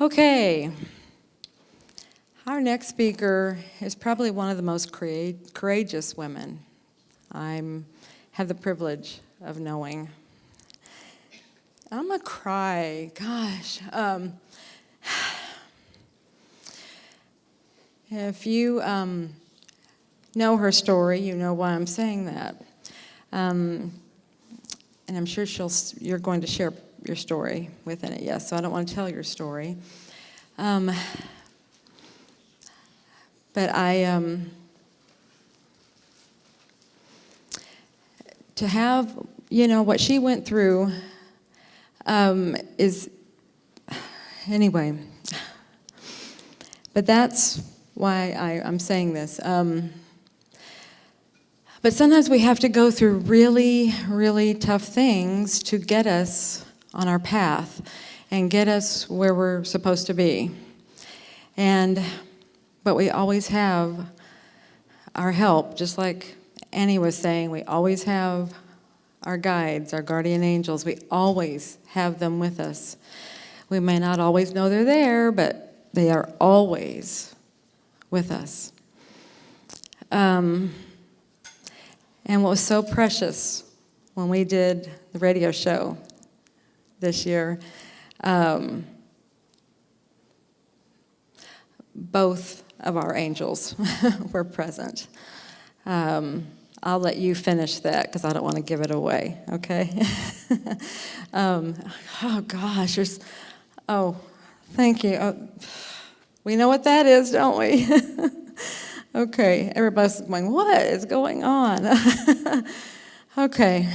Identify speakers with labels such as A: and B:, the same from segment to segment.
A: Okay. Our next speaker is probably one of the most courageous women I have the privilege of knowing. I'm going to cry. Gosh. If you know her story, you know why I'm saying that. And I'm sure you're going to share your story within it, yes. So I don't want to tell your story. But to have, what she went through is, anyway. But that's why I'm saying this. But sometimes we have to go through really, really tough things to get us on our path and get us where we're supposed to be. But we always have our help, just like Annie was saying, we always have our guides, our guardian angels. We always have them with us. We may not always know they're there, but they are always with us. And what was so precious when we did the radio show this year, both of our angels were present. I'll let you finish that because I don't want to give it away, okay? Oh, gosh. Thank you. We know what that is, don't we? Okay, everybody's going, what is going on? Okay.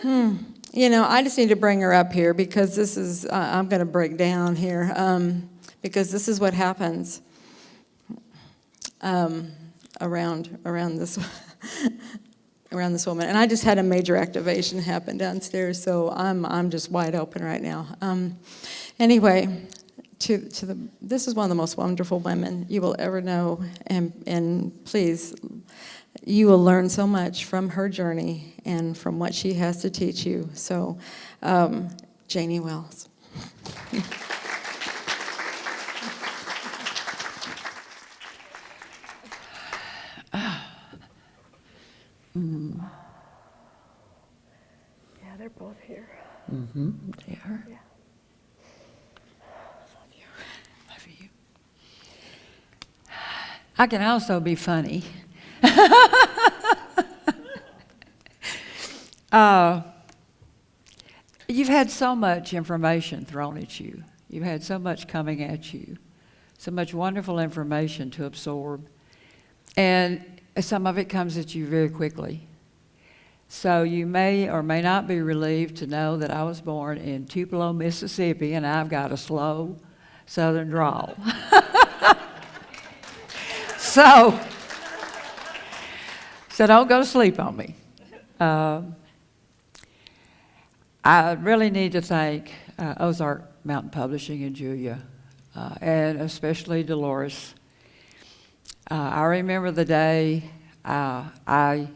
A: I just need to bring her up here because this is, I'm going to break down here because this is what happens around this around this woman. And I just had a major activation happen downstairs, so I'm just wide open right now. Anyway, this is one of the most wonderful women you will ever know, and please, you will learn so much from her journey and from what she has to teach you. So, Janie Wells.
B: Yeah, they're both here.
C: Mm-hmm. They are.
B: Yeah.
C: Love you. I can also be funny. You've had so much information thrown at you. You've had so much coming at you, so much wonderful information to absorb. And some of it comes at you very quickly. So you may or may not be relieved to know that I was born in Tupelo, Mississippi, and I've got a slow southern drawl. So don't go to sleep on me. I really need to thank Ozark Mountain Publishing in Julia, and especially Dolores. I remember the day I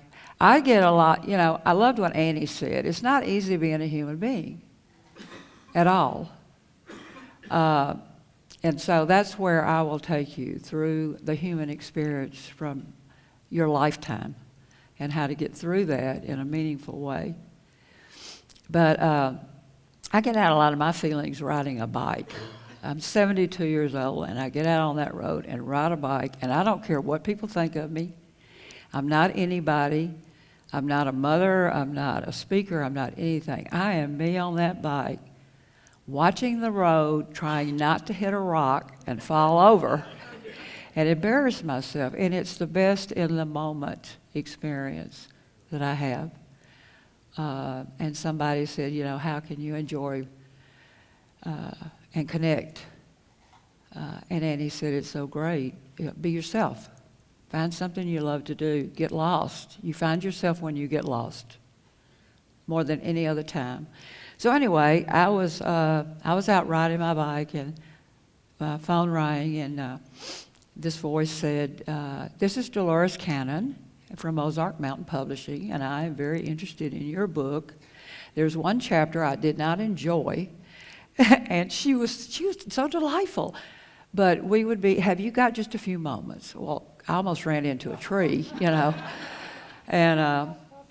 C: get a lot, I loved what Annie said. It's not easy being a human being at all. And so that's where I will take you through the human experience from your lifetime and how to get through that in a meaningful way. But I get out a lot of my feelings riding a bike. I'm 72 years old, and I get out on that road and ride a bike, and I don't care what people think of me. I'm not anybody. I'm not a mother. I'm not a speaker. I'm not anything. I am me on that bike, watching the road, trying not to hit a rock and fall over and embarrass myself. And it's the best in the moment experience that I have. And somebody said, how can you enjoy and connect? And Annie said, it's so great. Be yourself. Find something you love to do. Get lost. You find yourself when you get lost more than any other time. So anyway, I was out riding my bike, and my phone rang, and this voice said, this is Dolores Cannon from Ozark Mountain Publishing, and I am very interested in your book. There's one chapter I did not enjoy, And she was so delightful. But we would be, have you got just a few moments? Well, I almost ran into a tree, And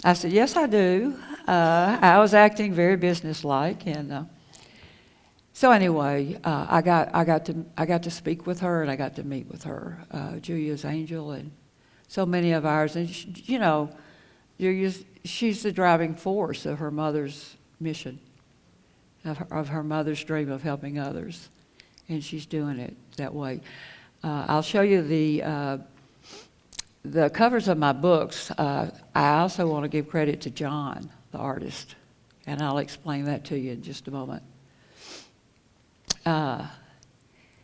C: I said, yes, I do. I was acting very businesslike. And so anyway, I got to speak with her, and I got to meet with her, Julia's angel, and so many of ours. And, she's the driving force of her mother's mission, of her mother's dream of helping others. And she's doing it that way. I'll show you the covers of my books. I also want to give credit to John, the artist, and I'll explain that to you in just a moment. And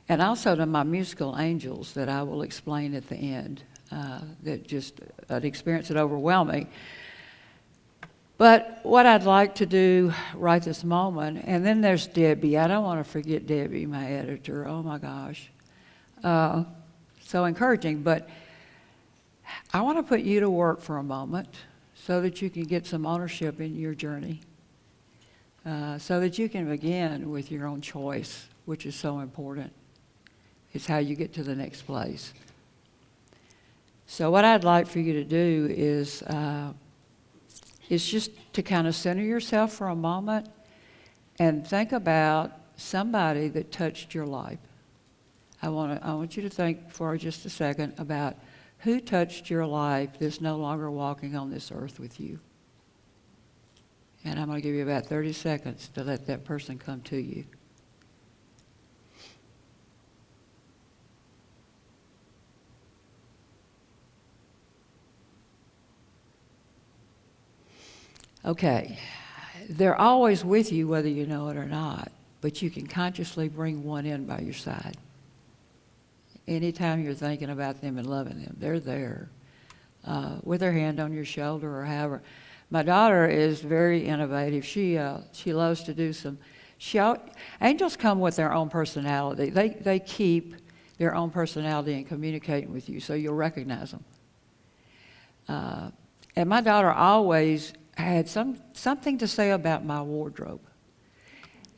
C: also to my musical angels that I will explain at the end, that just an experience that overwhelmed me. But what I'd like to do right this moment, and then there's Debbie. I don't want to forget Debbie, my editor. Oh my gosh. So encouraging. But I want to put you to work for a moment so that you can get some ownership in your journey. So that you can begin with your own choice, which is so important. It's how you get to the next place. So what I'd like for you to do is just to kind of center yourself for a moment and think about somebody that touched your life. I want you to think for just a second about who touched your life that's no longer walking on this earth with you. And I'm going to give you about 30 seconds to let that person come to you. Okay, they're always with you whether you know it or not, but you can consciously bring one in by your side. Anytime you're thinking about them and loving them, they're there with their hand on your shoulder or however. My daughter is very innovative. She loves to do angels come with their own personality. They keep their own personality in communicating with you, so you'll recognize them. And my daughter always had something to say about my wardrobe.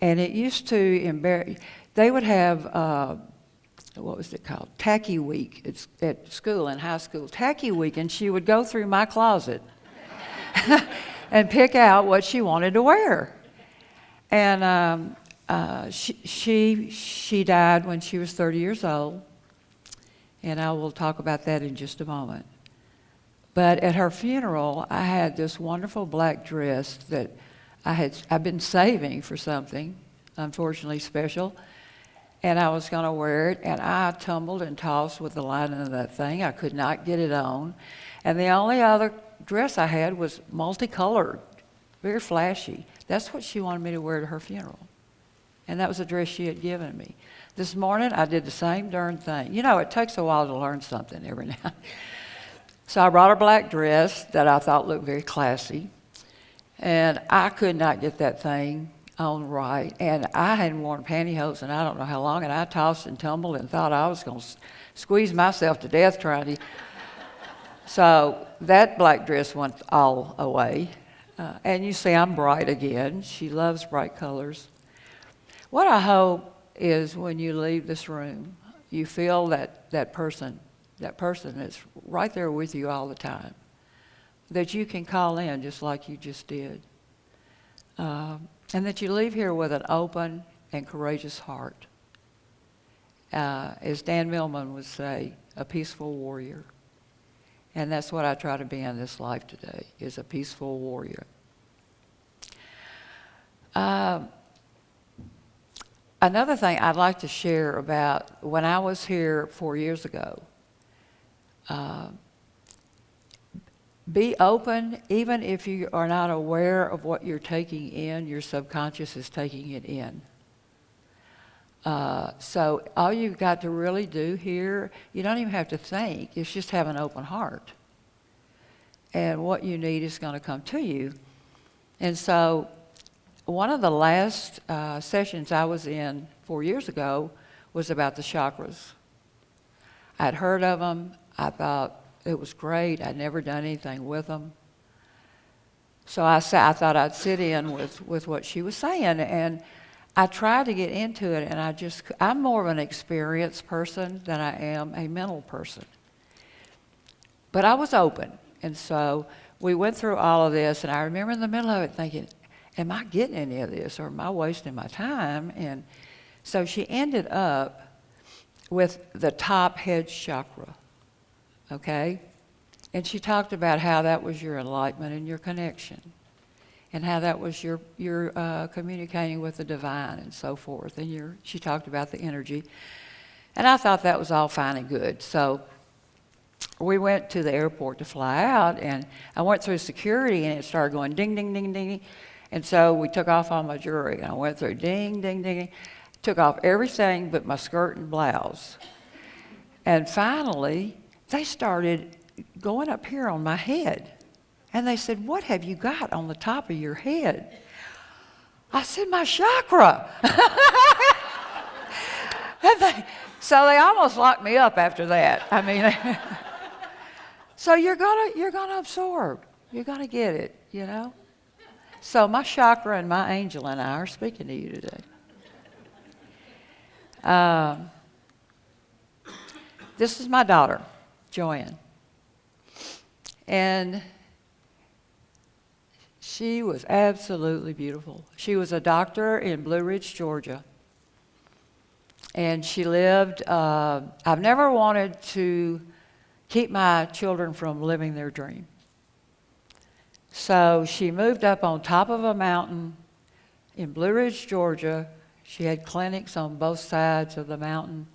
C: And it used to embarrass. They would have, what was it called? Tacky week. It's at school, in high school. Tacky week, and she would go through my closet and pick out what she wanted to wear. And she died when she was 30 years old. And I will talk about that in just a moment. But at her funeral, I had this wonderful black dress that I've been saving for something, unfortunately special, and I was going to wear it, and I tumbled and tossed with the lining of that thing. I could not get it on, and the only other dress I had was multicolored, very flashy. That's what she wanted me to wear to her funeral, and that was a dress she had given me. This morning, I did the same darn thing. It takes a while to learn something every now. So I brought a black dress that I thought looked very classy, and I could not get that thing on right. And I hadn't worn pantyhose in I don't know how long, and I tossed and tumbled and thought I was going to squeeze myself to death trying to. So that black dress went all away. And you see I'm bright again. She loves bright colors. What I hope is when you leave this room, you feel that person that's right there with you all the time, that you can call in just like you just did. And that you leave here with an open and courageous heart. As Dan Millman would say, a peaceful warrior. And that's what I try to be in this life today, is a peaceful warrior. Another thing I'd like to share about when I was here 4 years ago, be open, even if you are not aware of what you're taking in, your subconscious is taking it in. So all you've got to really do here, you don't even have to think, it's just have an open heart. And what you need is going to come to you. And so one of the last sessions I was in 4 years ago was about the chakras. I'd heard of them. I thought it was great. I'd never done anything with them. So I thought I'd sit in with what she was saying. And I tried to get into it, and I'm more of an experienced person than I am a mental person. But I was open, and so we went through all of this, and I remember in the middle of it thinking, am I getting any of this, or am I wasting my time? And so she ended up with the top head chakra, okay? And she talked about how that was your enlightenment and your connection, and how that was your communicating with the divine and so forth. And she talked about the energy. And I thought that was all fine and good. So we went to the airport to fly out, and I went through security, and it started going ding, ding, ding, ding. And so we took off all my jewelry, and I went through ding, ding, ding, took off everything but my skirt and blouse. And finally, they started going up here on my head. And they said, what have you got on the top of your head? I said, my chakra. So they almost locked me up after that. I mean, so you're gonna absorb. You're gonna get it, you know? So my chakra and my angel and I are speaking to you today. This is my daughter, Joanne. And she was absolutely beautiful. She was a doctor in Blue Ridge, Georgia. And she lived, I've never wanted to keep my children from living their dream. So she moved up on top of a mountain in Blue Ridge, Georgia. She had clinics on both sides of the mountain.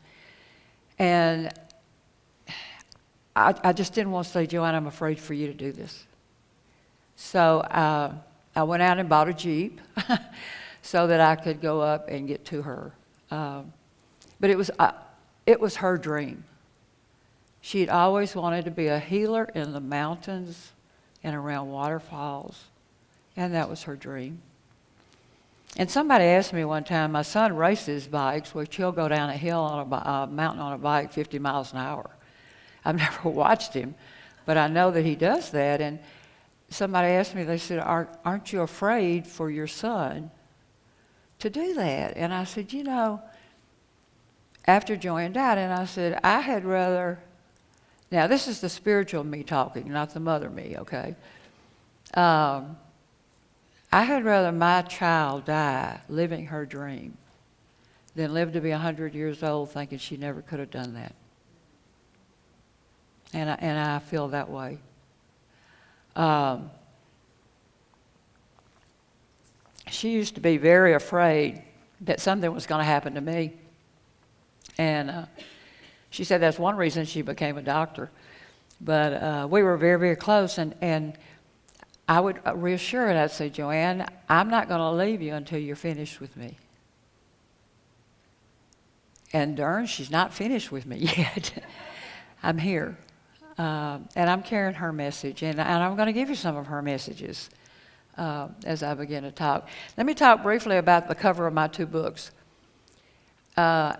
C: And I just didn't want to say, Joanne, I'm afraid for you to do this. So I went out and bought a Jeep so that I could go up and get to her. But it was her dream. She'd always wanted to be a healer in the mountains and around waterfalls, and that was her dream. And somebody asked me one time, my son races bikes, which he'll go down a hill on a mountain on a bike 50 miles an hour. I've never watched him, but I know that he does that. And somebody asked me, they said, aren't you afraid for your son to do that? And I said, you know, after Joanne died, and I said, I had rather, now this is the spiritual me talking, not the mother me, okay? I had rather my child die living her dream than live to be 100 years old thinking she never could have done that. And I feel that way. She used to be very afraid that something was going to happen to me. And she said that's one reason she became a doctor. But we were very, very close. And I would reassure her, and I'd say, Joanne, I'm not going to leave you until you're finished with me. And darn, she's not finished with me yet. I'm here. And I'm carrying her message, and I'm going to give you some of her messages as I begin to talk. Let me talk briefly about the cover of my two books. And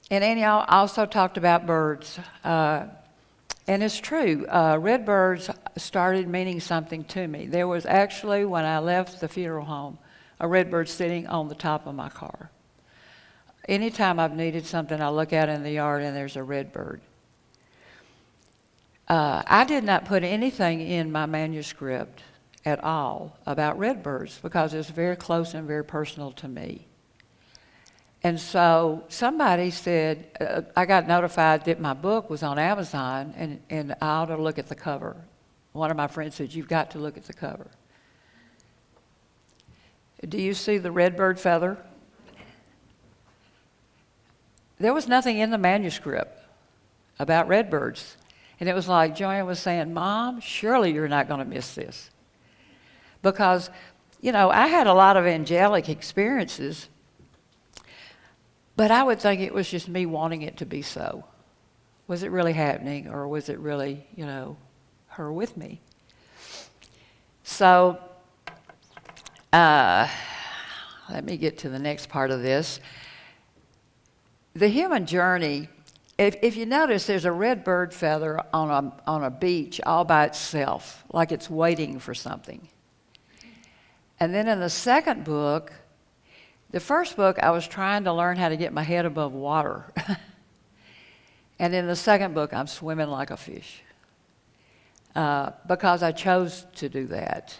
C: Annie also talked about birds. And it's true, red birds started meaning something to me. There was actually, when I left the funeral home, a red bird sitting on the top of my car. Anytime I've needed something, I look out in the yard and there's a red bird. I did not put anything in my manuscript at all about redbirds because it's very close and very personal to me. And so somebody said, I got notified that my book was on Amazon and I ought to look at the cover. One of my friends said, you've got to look at the cover. Do you see the redbird feather? There was nothing in the manuscript about redbirds. And it was like Joanne was saying, Mom, surely you're not going to miss this. Because, you know, I had a lot of angelic experiences, but I would think it was just me wanting it to be so. Was it really happening, or was it really, you know, her with me? So, let me get to the next part of this. The human journey, if you notice, there's a red bird feather on a beach all by itself, like it's waiting for something. And then in the second book, The first book, I was trying to learn how to get my head above water. And in the second book, I'm swimming like a fish. Because I chose to do that.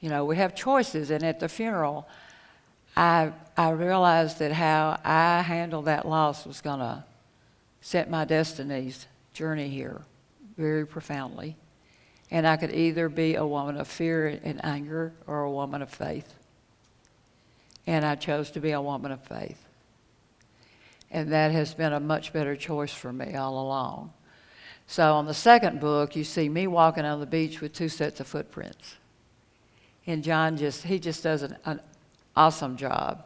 C: You know, we have choices, and at the funeral, I realized that how I handled that loss was going to set my destiny's journey here very profoundly. And I could either be a woman of fear and anger or a woman of faith. And I chose to be a woman of faith. And that has been a much better choice for me all along. So on the second book, you see me walking on the beach with 2 sets of footprints. And John just does an awesome job.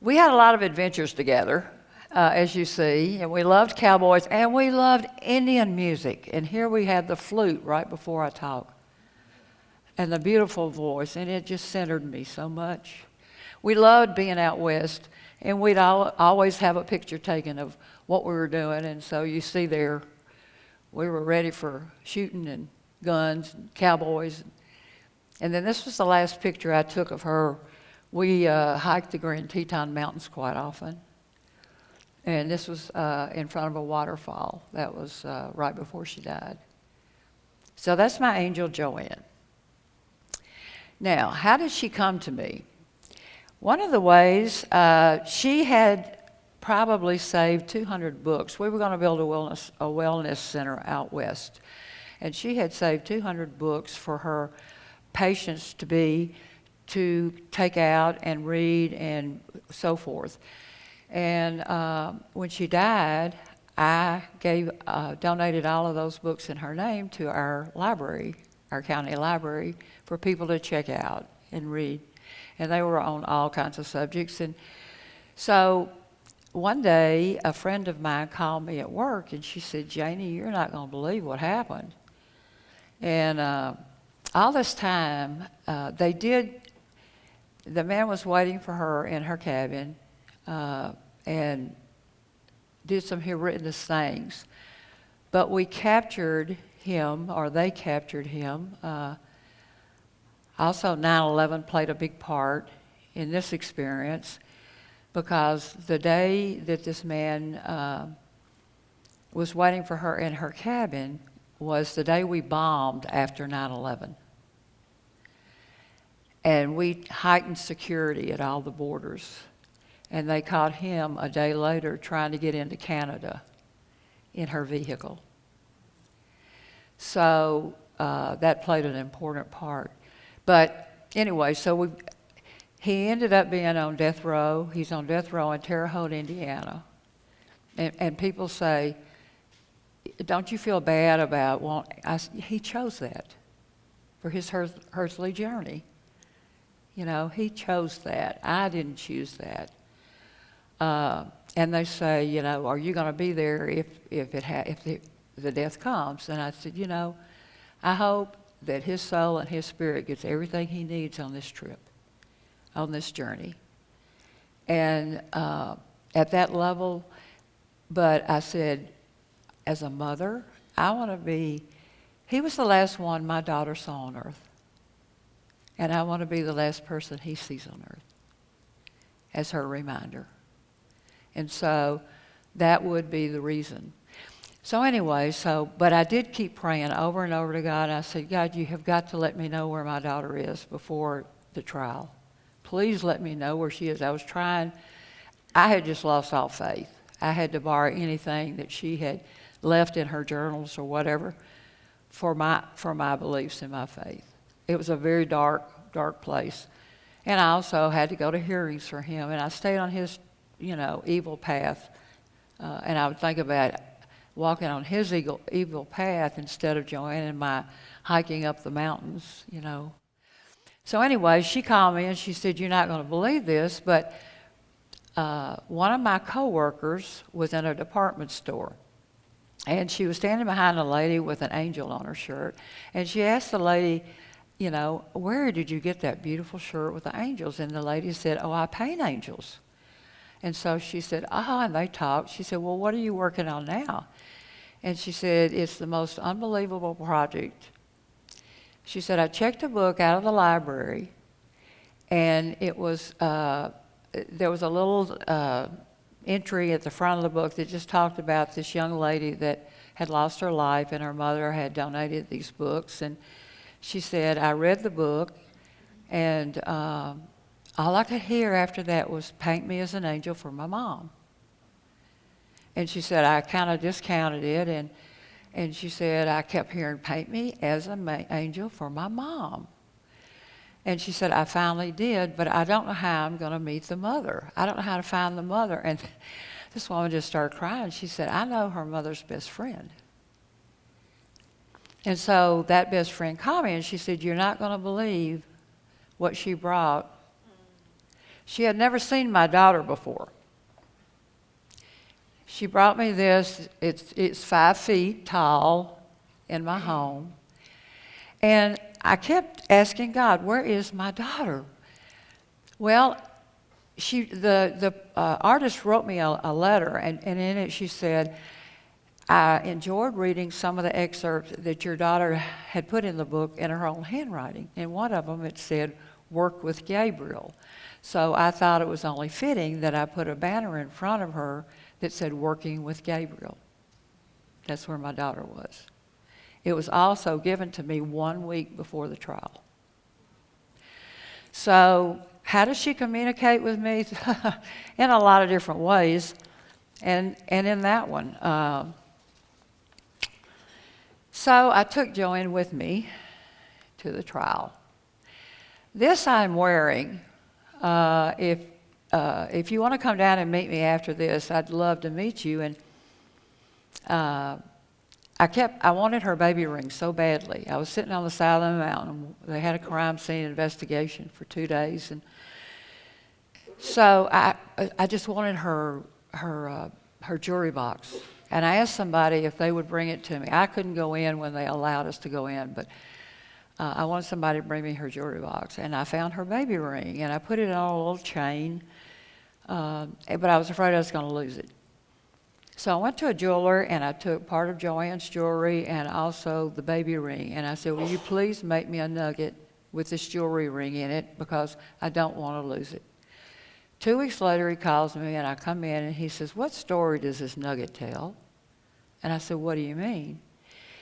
C: We had a lot of adventures together, as you see, and we loved cowboys, and we loved Indian music. And here we had the flute right before I talk, and the beautiful voice, and it just centered me so much. We loved being out west, and we'd always have a picture taken of what we were doing. And so you see there, we were ready for shooting and guns and cowboys. And then this was the last picture I took of her. We hiked the Grand Teton Mountains quite often. And this was in front of a waterfall. That was right before she died. So that's my angel, Joanne. Now, how did she come to me? One of the ways, she had probably saved 200 books. We were going to build a wellness center out west. And she had saved 200 books for her patients to take out and read and so forth. And when she died, I donated all of those books in her name to our library, our county library, for people to check out and read. And they were on all kinds of subjects. And so one day, a friend of mine called me at work, and she said, "Janie, you're not going to believe what happened." And all this time, the man was waiting for her in her cabin and did some horrendous things. But we captured him, or they captured him. Also, 9/11 played a big part in this experience, because the day that this man was waiting for her in her cabin was the day we bombed after 9/11. And we heightened security at all the borders. And they caught him a day later trying to get into Canada in her vehicle. So that played an important part. But anyway, so he ended up being on death row. He's on death row in Terre Haute, Indiana. And people say, "Don't you feel bad about he chose that for his earthly journey. You know, he chose that. I didn't choose that." And they say, you know, "Are you going to be there if the death comes?" And I said, you know, I hope that his soul and his spirit gets everything he needs on this trip, on this journey. And at that level, but I said, as a mother, I want to be, he was the last one my daughter saw on earth. And I want to be the last person he sees on earth as her reminder. And so that would be the reason. So anyway, but I did keep praying over and over to God. I said, "God, you have got to let me know where my daughter is before the trial. Please let me know where she is." I was trying. I had just lost all faith. I had to borrow anything that she had left in her journals or whatever for my beliefs in my faith. It was a very dark place. And I also had to go to hearings for him. And I stayed on his, evil path. And I would think about walking on his evil path instead of Joanne and my hiking up the mountains, So anyway, she called me and she said, "You're not going to believe this, but one of my coworkers was in a department store. And she was standing behind a lady with an angel on her shirt. And she asked the lady, "Where did you get that beautiful shirt with the angels?" And the lady said, "Oh, I paint angels." And so she said, and they talked. She said, "Well, what are you working on now?" And she said, "It's the most unbelievable project." She said, "I checked a book out of the library, And it was, there was a little entry at the front of the book that just talked about this young lady that had lost her life, and her mother had donated these books. And she said, I read the book, and all I could hear after that was, paint me as an angel for my mom. And she said, I kind of discounted it, and she said, I kept hearing, paint me as an angel for my mom. And she said, I finally did, but I don't know how I'm going to meet the mother. I don't know how to find the mother. And this woman just started crying. She said, I know her mother's best friend. And so that best friend called me, and she said, you're not going to believe what she brought. She had never seen my daughter before. She brought me this. It's 5 feet tall in my home. And I kept asking God, where is my daughter? Well, the artist wrote me a letter, and in it she said, I enjoyed reading some of the excerpts that your daughter had put in the book in her own handwriting. And one of them, it said, work with Gabriel. So I thought it was only fitting that I put a banner in front of her that said, working with Gabriel. That's where my daughter was. It was also given to me 1 week before the trial. So how does she communicate with me? In a lot of different ways. And in that one. So I took Joanne with me to the trial. This I'm wearing. If you want to come down and meet me after this, I'd love to meet you. And I wanted her baby ring so badly. I was sitting on the side of the mountain. They had a crime scene investigation for 2 days, and so I just wanted her jewelry box. And I asked somebody if they would bring it to me. I couldn't go in when they allowed us to go in, but I wanted somebody to bring me her jewelry box. And I found her baby ring, and I put it on a little chain, but I was afraid I was going to lose it. So I went to a jeweler, and I took part of Joanne's jewelry and also the baby ring. And I said, will you please make me a nugget with this jewelry ring in it, because I don't want to lose it. 2 weeks later, he calls me, and I come in, and he says, what story does this nugget tell? And I said, what do you mean?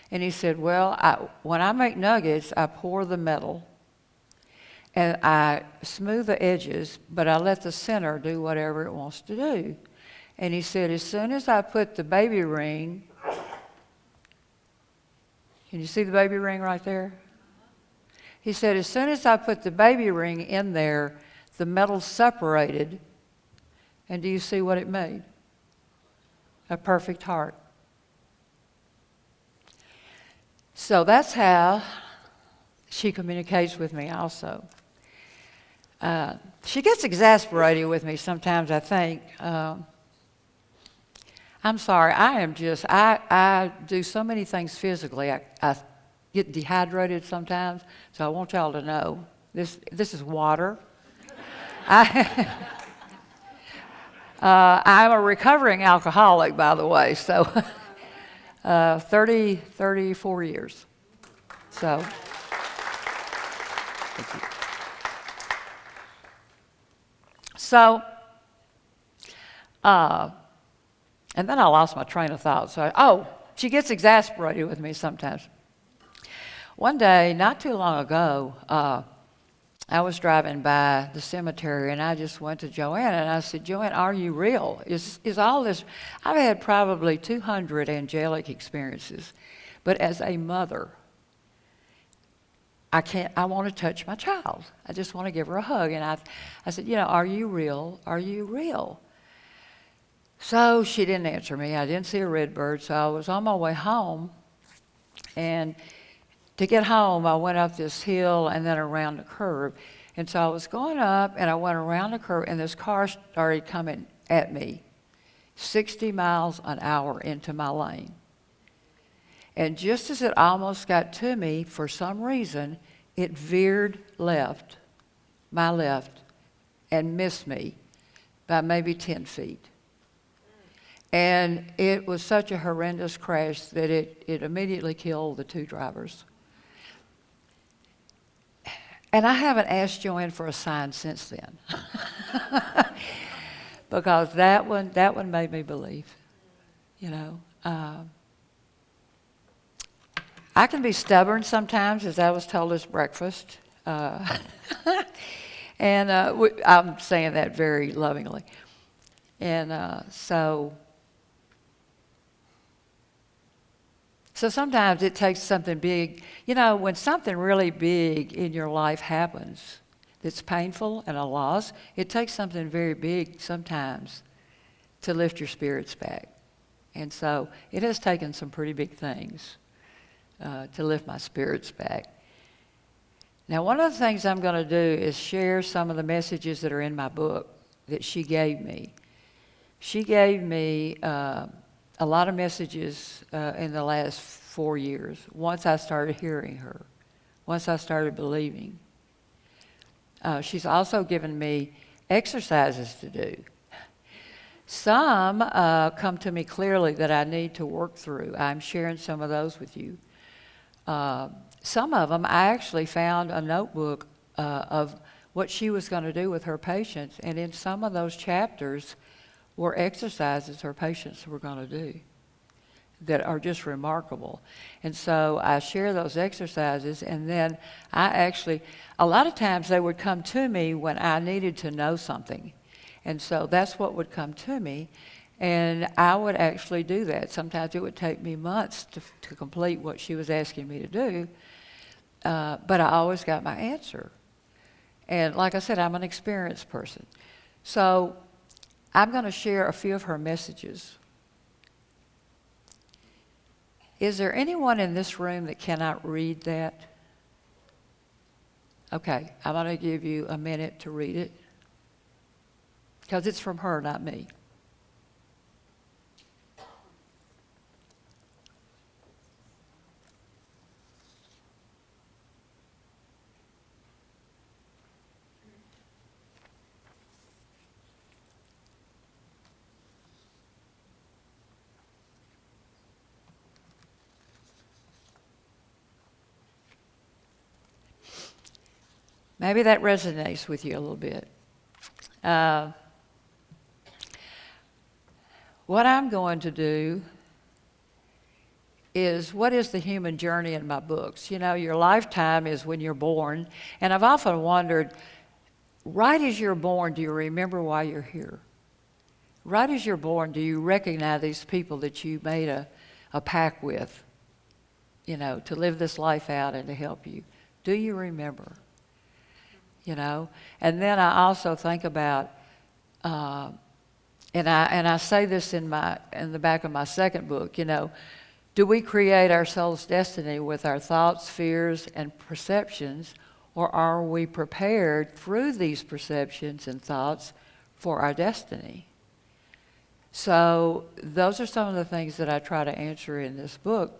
C: And he said, well, when I make nuggets, I pour the metal, and I smooth the edges, but I let the center do whatever it wants to do. And he said, as soon as I put the baby ring, can you see the baby ring right there? He said, as soon as I put the baby ring in there, the metal separated, and do you see what it made? A perfect heart. So that's how she communicates with me also. She gets exasperated with me sometimes, I think. I'm sorry, I do so many things physically. I get dehydrated sometimes, so I want y'all to know. This is water. I'm a recovering alcoholic, by the way, so 34 years. So, thank you. So, and then I lost my train of thought. So, she gets exasperated with me sometimes. One day, not too long ago, I was driving by the cemetery, and I just went to Joanne, and I said, Joanne, are you real? Is all this? I've had probably 200 angelic experiences, but as a mother, I want to touch my child. I just want to give her a hug. And I said, are you real? Are you real? So she didn't answer me. I didn't see a red bird, so I was on my way home, and to get home, I went up this hill and then around the curve. And so I was going up, and I went around the curve, and this car started coming at me, 60 miles an hour into my lane. And just as it almost got to me, for some reason, it veered left, my left, and missed me by maybe 10 feet. And it was such a horrendous crash that it immediately killed the 2 drivers. And I haven't asked Joanne for a sign since then. Because that one made me believe, you know. I can be stubborn sometimes, as I was told as breakfast. And I'm saying that very lovingly. And so sometimes it takes something big. You know, when something really big in your life happens that's painful and a loss, it takes something very big sometimes to lift your spirits back. And so it has taken some pretty big things to lift my spirits back. Now, one of the things I'm going to do is share some of the messages that are in my book that she gave me. She gave me a lot of messages in the last 4 years, once I started hearing her, once I started believing. She's also given me exercises to do. Some come to me clearly that I need to work through. I'm sharing some of those with you. Some of them, I actually found a notebook of what she was going to do with her patients, and in some of those chapters were exercises her patients were going to do that are just remarkable. And so I share those exercises, and then a lot of times they would come to me when I needed to know something. And so that's what would come to me, and I would actually do that. Sometimes it would take me months to complete what she was asking me to do, but I always got my answer. And like I said, I'm an experienced person. So I'm going to share a few of her messages. Is there anyone in this room that cannot read that? Okay, I'm going to give you a minute to read it, because it's from her, not me. Maybe that resonates with you a little bit. What I'm going to do is, what is the human journey in my books? You know, your lifetime is when you're born, and I've often wondered, right as you're born, do you remember why you're here? Right as you're born, do you recognize these people that you made a pact with, you know, to live this life out and to help you? Do you remember? You know, and then I also think about, and I say this in the back of my second book. You know, do we create our soul's destiny with our thoughts, fears, and perceptions, or are we prepared through these perceptions and thoughts for our destiny? So those are some of the things that I try to answer in this book,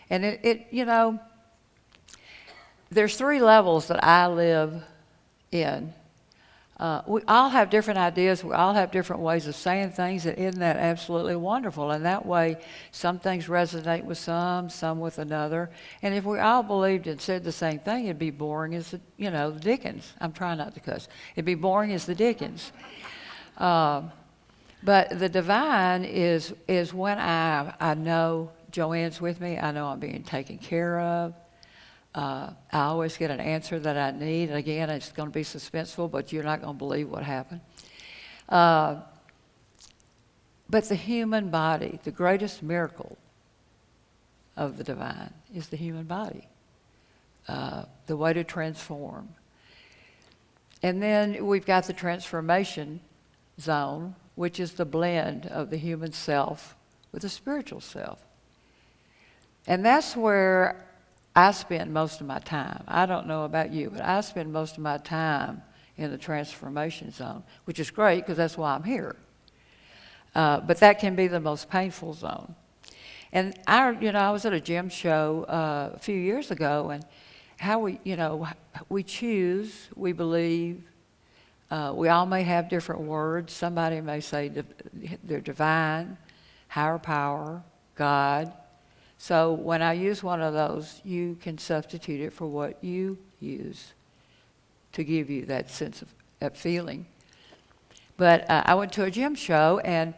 C: and it you know, there's 3 levels that I live in. We all have different ideas. We all have different ways of saying things, and isn't that absolutely wonderful? And that way, some things resonate with some with another. And if we all believed and said the same thing, it'd be boring as the Dickens. I'm trying not to cuss. It'd be boring as the Dickens. But the divine is when I know Joanne's with me. I know I'm being taken care of. I always get an answer that I need. And again, it's going to be suspenseful, but you're not going to believe what happened. But the human body, the greatest miracle of the divine is the human body, the way to transform. And then we've got the transformation zone, which is the blend of the human self with the spiritual self. And that's where I spend most of my time. I don't know about you, but I spend most of my time in the transformation zone, which is great because that's why I'm here. But that can be the most painful zone. And I was at a gym show a few years ago, and how we choose, we believe. We all may have different words. Somebody may say they're divine, higher power, God. So when I use one of those, you can substitute it for what you use to give you that sense of that feeling. But I went to a gym show, and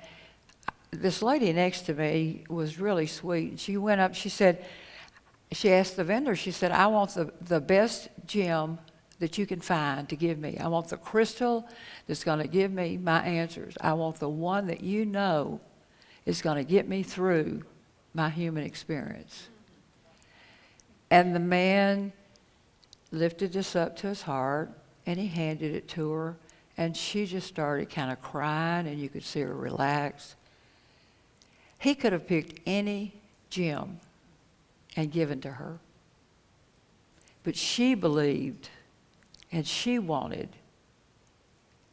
C: this lady next to me was really sweet. She went up, she asked the vendor, she said, I want the best gem that you can find to give me. I want the crystal that's going to give me my answers. I want the one that you know is going to get me through my human experience. And the man lifted this up to his heart, and he handed it to her, and she just started kind of crying, and you could see her relax. He could have picked any gem and given to her. But she believed, and she wanted,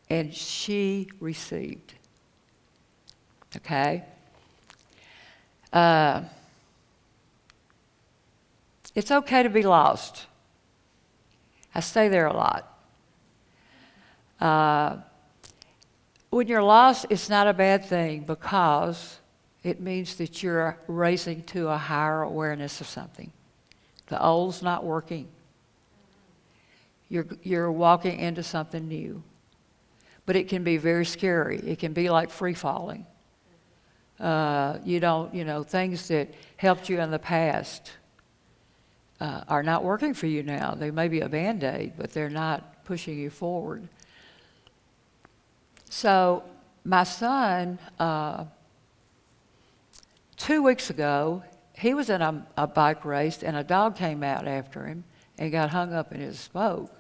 C: and she received. Okay? It's okay to be lost. I stay there a lot. When you're lost, it's not a bad thing because it means that you're raising to a higher awareness of something. The old's not working. You're walking into something new. But it can be very scary. It can be like free falling. Things that helped you in the past are not working for you now. They may be a Band-Aid, but they're not pushing you forward. So my son, 2 weeks ago, he was in a bike race, and a dog came out after him and got hung up in his spoke.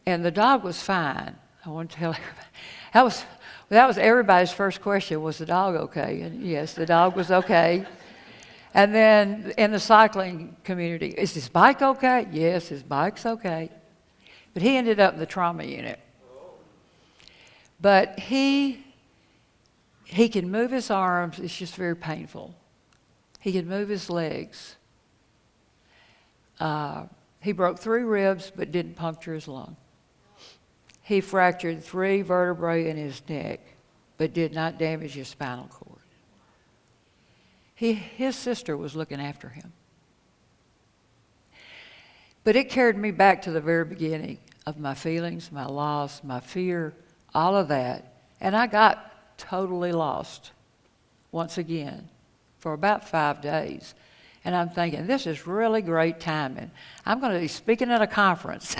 C: And the dog was fine. I want to tell everybody. That was everybody's first question, was the dog okay? And yes, the dog was okay. And then in the cycling community, is his bike okay? Yes, his bike's okay. But he ended up in the trauma unit. But he can move his arms, it's just very painful. He can move his legs. He broke 3 ribs but didn't puncture his lung. He fractured 3 vertebrae in his neck but did not damage his spinal cord. His sister was looking after him. But it carried me back to the very beginning of my feelings, my loss, my fear, all of that. And I got totally lost once again for about 5 days. And I'm thinking, this is really great timing. I'm going to be speaking at a conference.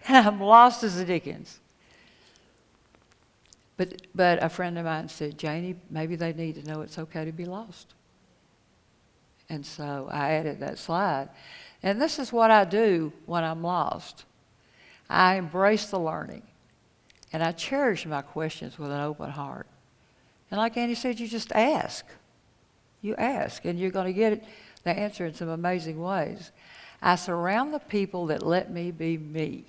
C: And I'm lost as the dickens. But a friend of mine said, Janie, maybe they need to know it's okay to be lost. And so I added that slide. And this is what I do when I'm lost. I embrace the learning. And I cherish my questions with an open heart. And like Annie said, you just ask. You ask, and you're going to get the answer in some amazing ways. I surround the people that let me be me.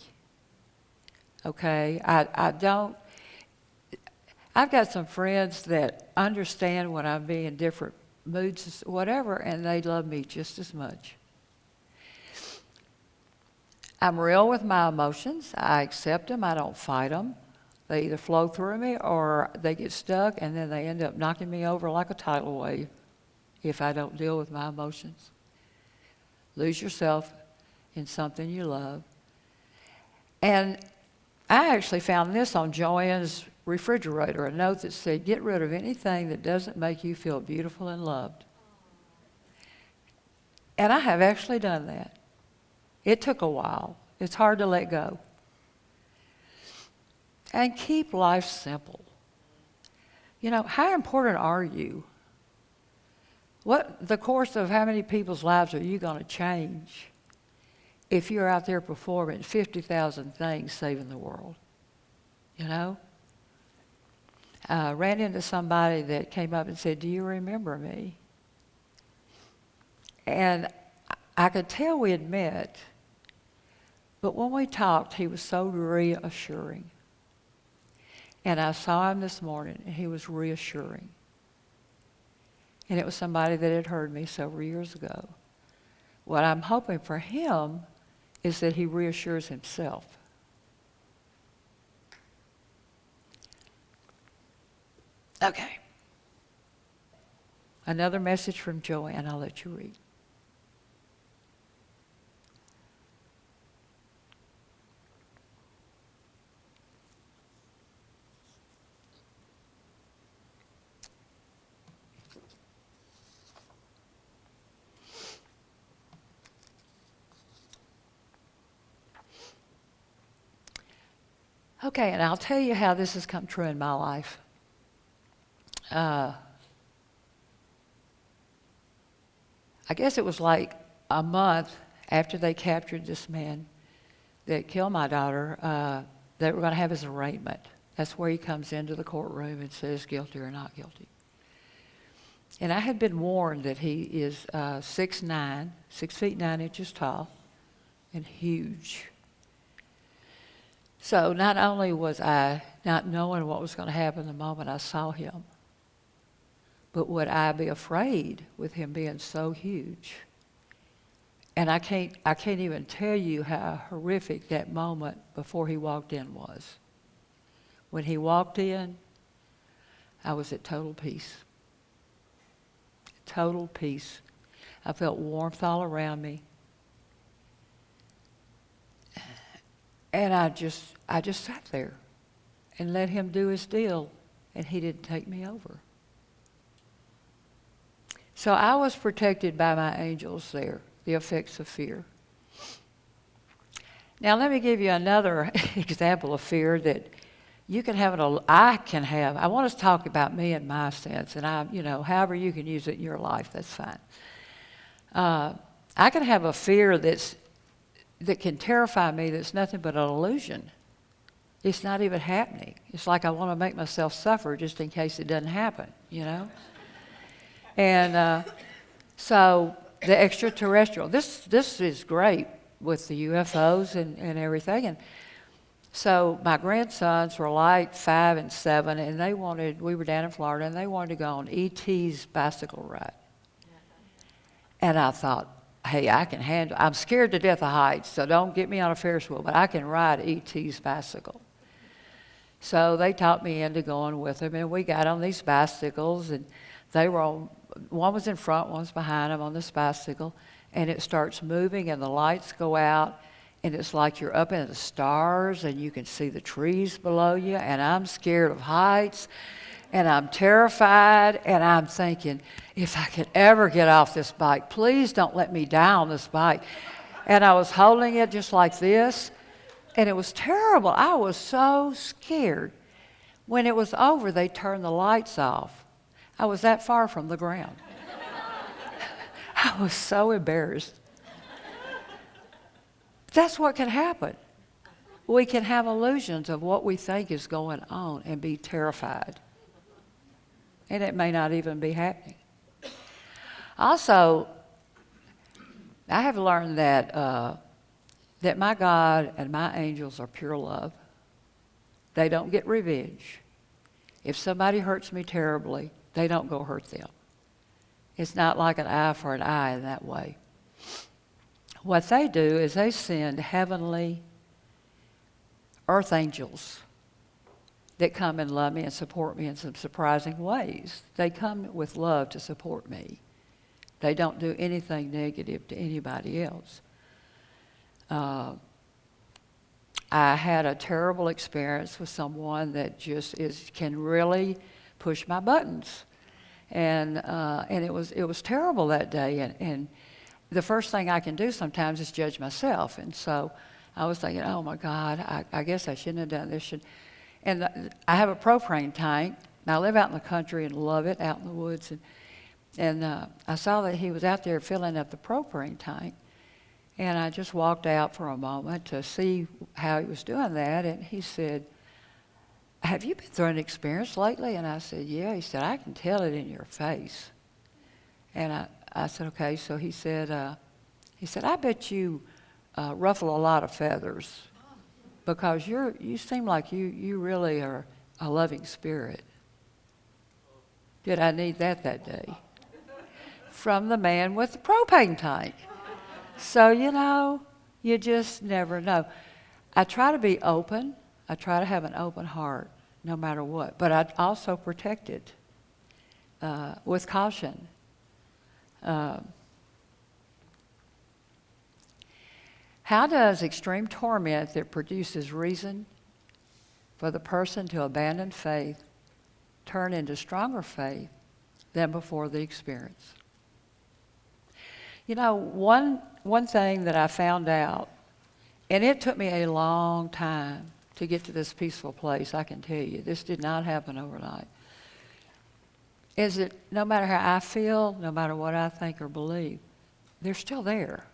C: Okay? I've got some friends that understand when I'm being in different moods, whatever, and they love me just as much. I'm real with my emotions. I accept them. I don't fight them. They either flow through me or they get stuck, and then they end up knocking me over like a tidal wave if I don't deal with my emotions. Lose yourself in something you love. And I actually found this on Joann's refrigerator, a note that said, get rid of anything that doesn't make you feel beautiful and loved. And I have actually done that. It took a while. It's hard to let go. And keep life simple. You know, how important are you? The course of how many people's lives are you going to change if you're out there performing 50,000 things saving the world? You know? Ran into somebody that came up and said, do you remember me? And I could tell we had met, but when we talked, he was so reassuring. And I saw him this morning, and he was reassuring. And it was somebody that had heard me several years ago. What I'm hoping for him is that he reassures himself. Okay. Another message from Joanne, I'll let you read. Okay, and I'll tell you how this has come true in my life. I guess it was like a month after they captured this man that killed my daughter, they were going to have his arraignment. That's where he comes into the courtroom and says guilty or not guilty. And I had been warned that he is 6'9", 6 feet 9 inches tall, and huge. So not only was I not knowing what was going to happen the moment I saw him, but would I be afraid with him being so huge? And I can't even tell you how horrific that moment before he walked in was. When he walked in, I was at total peace. Total peace. I felt warmth all around me. And I just sat there and let him do his deal, and he didn't take me over. So I was protected by my angels there, the effects of fear. Now let me give you another example of fear that you can have, I can have. I want us to talk about me and my sense, and however you can use it in your life, that's fine. I can have a fear that can terrify me that's nothing but an illusion. It's not even happening. It's like I want to make myself suffer just in case it doesn't happen, And so the extraterrestrial, this is great with the UFOs and everything. And so my grandsons were like 5 and 7, and we were down in Florida, and they wanted to go on E.T.'s bicycle ride. And I thought, hey, I'm scared to death of heights, so don't get me on a Ferris wheel, but I can ride E.T.'s bicycle. So they talked me into going with them, and we got on these bicycles, and one was in front, one was behind them on this bicycle, and it starts moving, and the lights go out, and it's like you're up in the stars, and you can see the trees below you, and I'm scared of heights, and I'm terrified, and I'm thinking, if I could ever get off this bike, please don't let me die on this bike. And I was holding it just like this, and it was terrible. I was so scared. When it was over, they turned the lights off. I was that far from the ground. I was so embarrassed. That's what can happen. We can have illusions of what we think is going on and be terrified. And it may not even be happening. Also, I have learned that my God and my angels are pure love. They don't get revenge. If somebody hurts me terribly, they don't go hurt them. It's not like an eye for an eye in that way. What they do is they send heavenly earth angels that come and love me and support me in some surprising ways. They come with love to support me. They don't do anything negative to anybody else. I had a terrible experience with someone that just can really push my buttons, and it was terrible that day. And the first thing I can do sometimes is judge myself. And so I was thinking, oh my God, I guess I shouldn't have done this. And I have a propane tank. And I live out in the country and love it, out in the woods. And I saw that he was out there filling up the propane tank. And I just walked out for a moment to see how he was doing that. And he said, have you been through an experience lately? And I said, yeah. He said, I can tell it in your face. And I said, okay. So he said, I bet you ruffle a lot of feathers because you seem like you really are a loving spirit. Did I need that day? From the man with the propane tank. So, you just never know. I try to be open. I try to have an open heart no matter what. But I also protect it with caution. How does extreme torment that produces reason for the person to abandon faith turn into stronger faith than before the experience? One thing that I found out, and it took me a long time to get to this peaceful place, I can tell you. This did not happen overnight. Is it no matter how I feel, no matter what I think or believe, they're still there.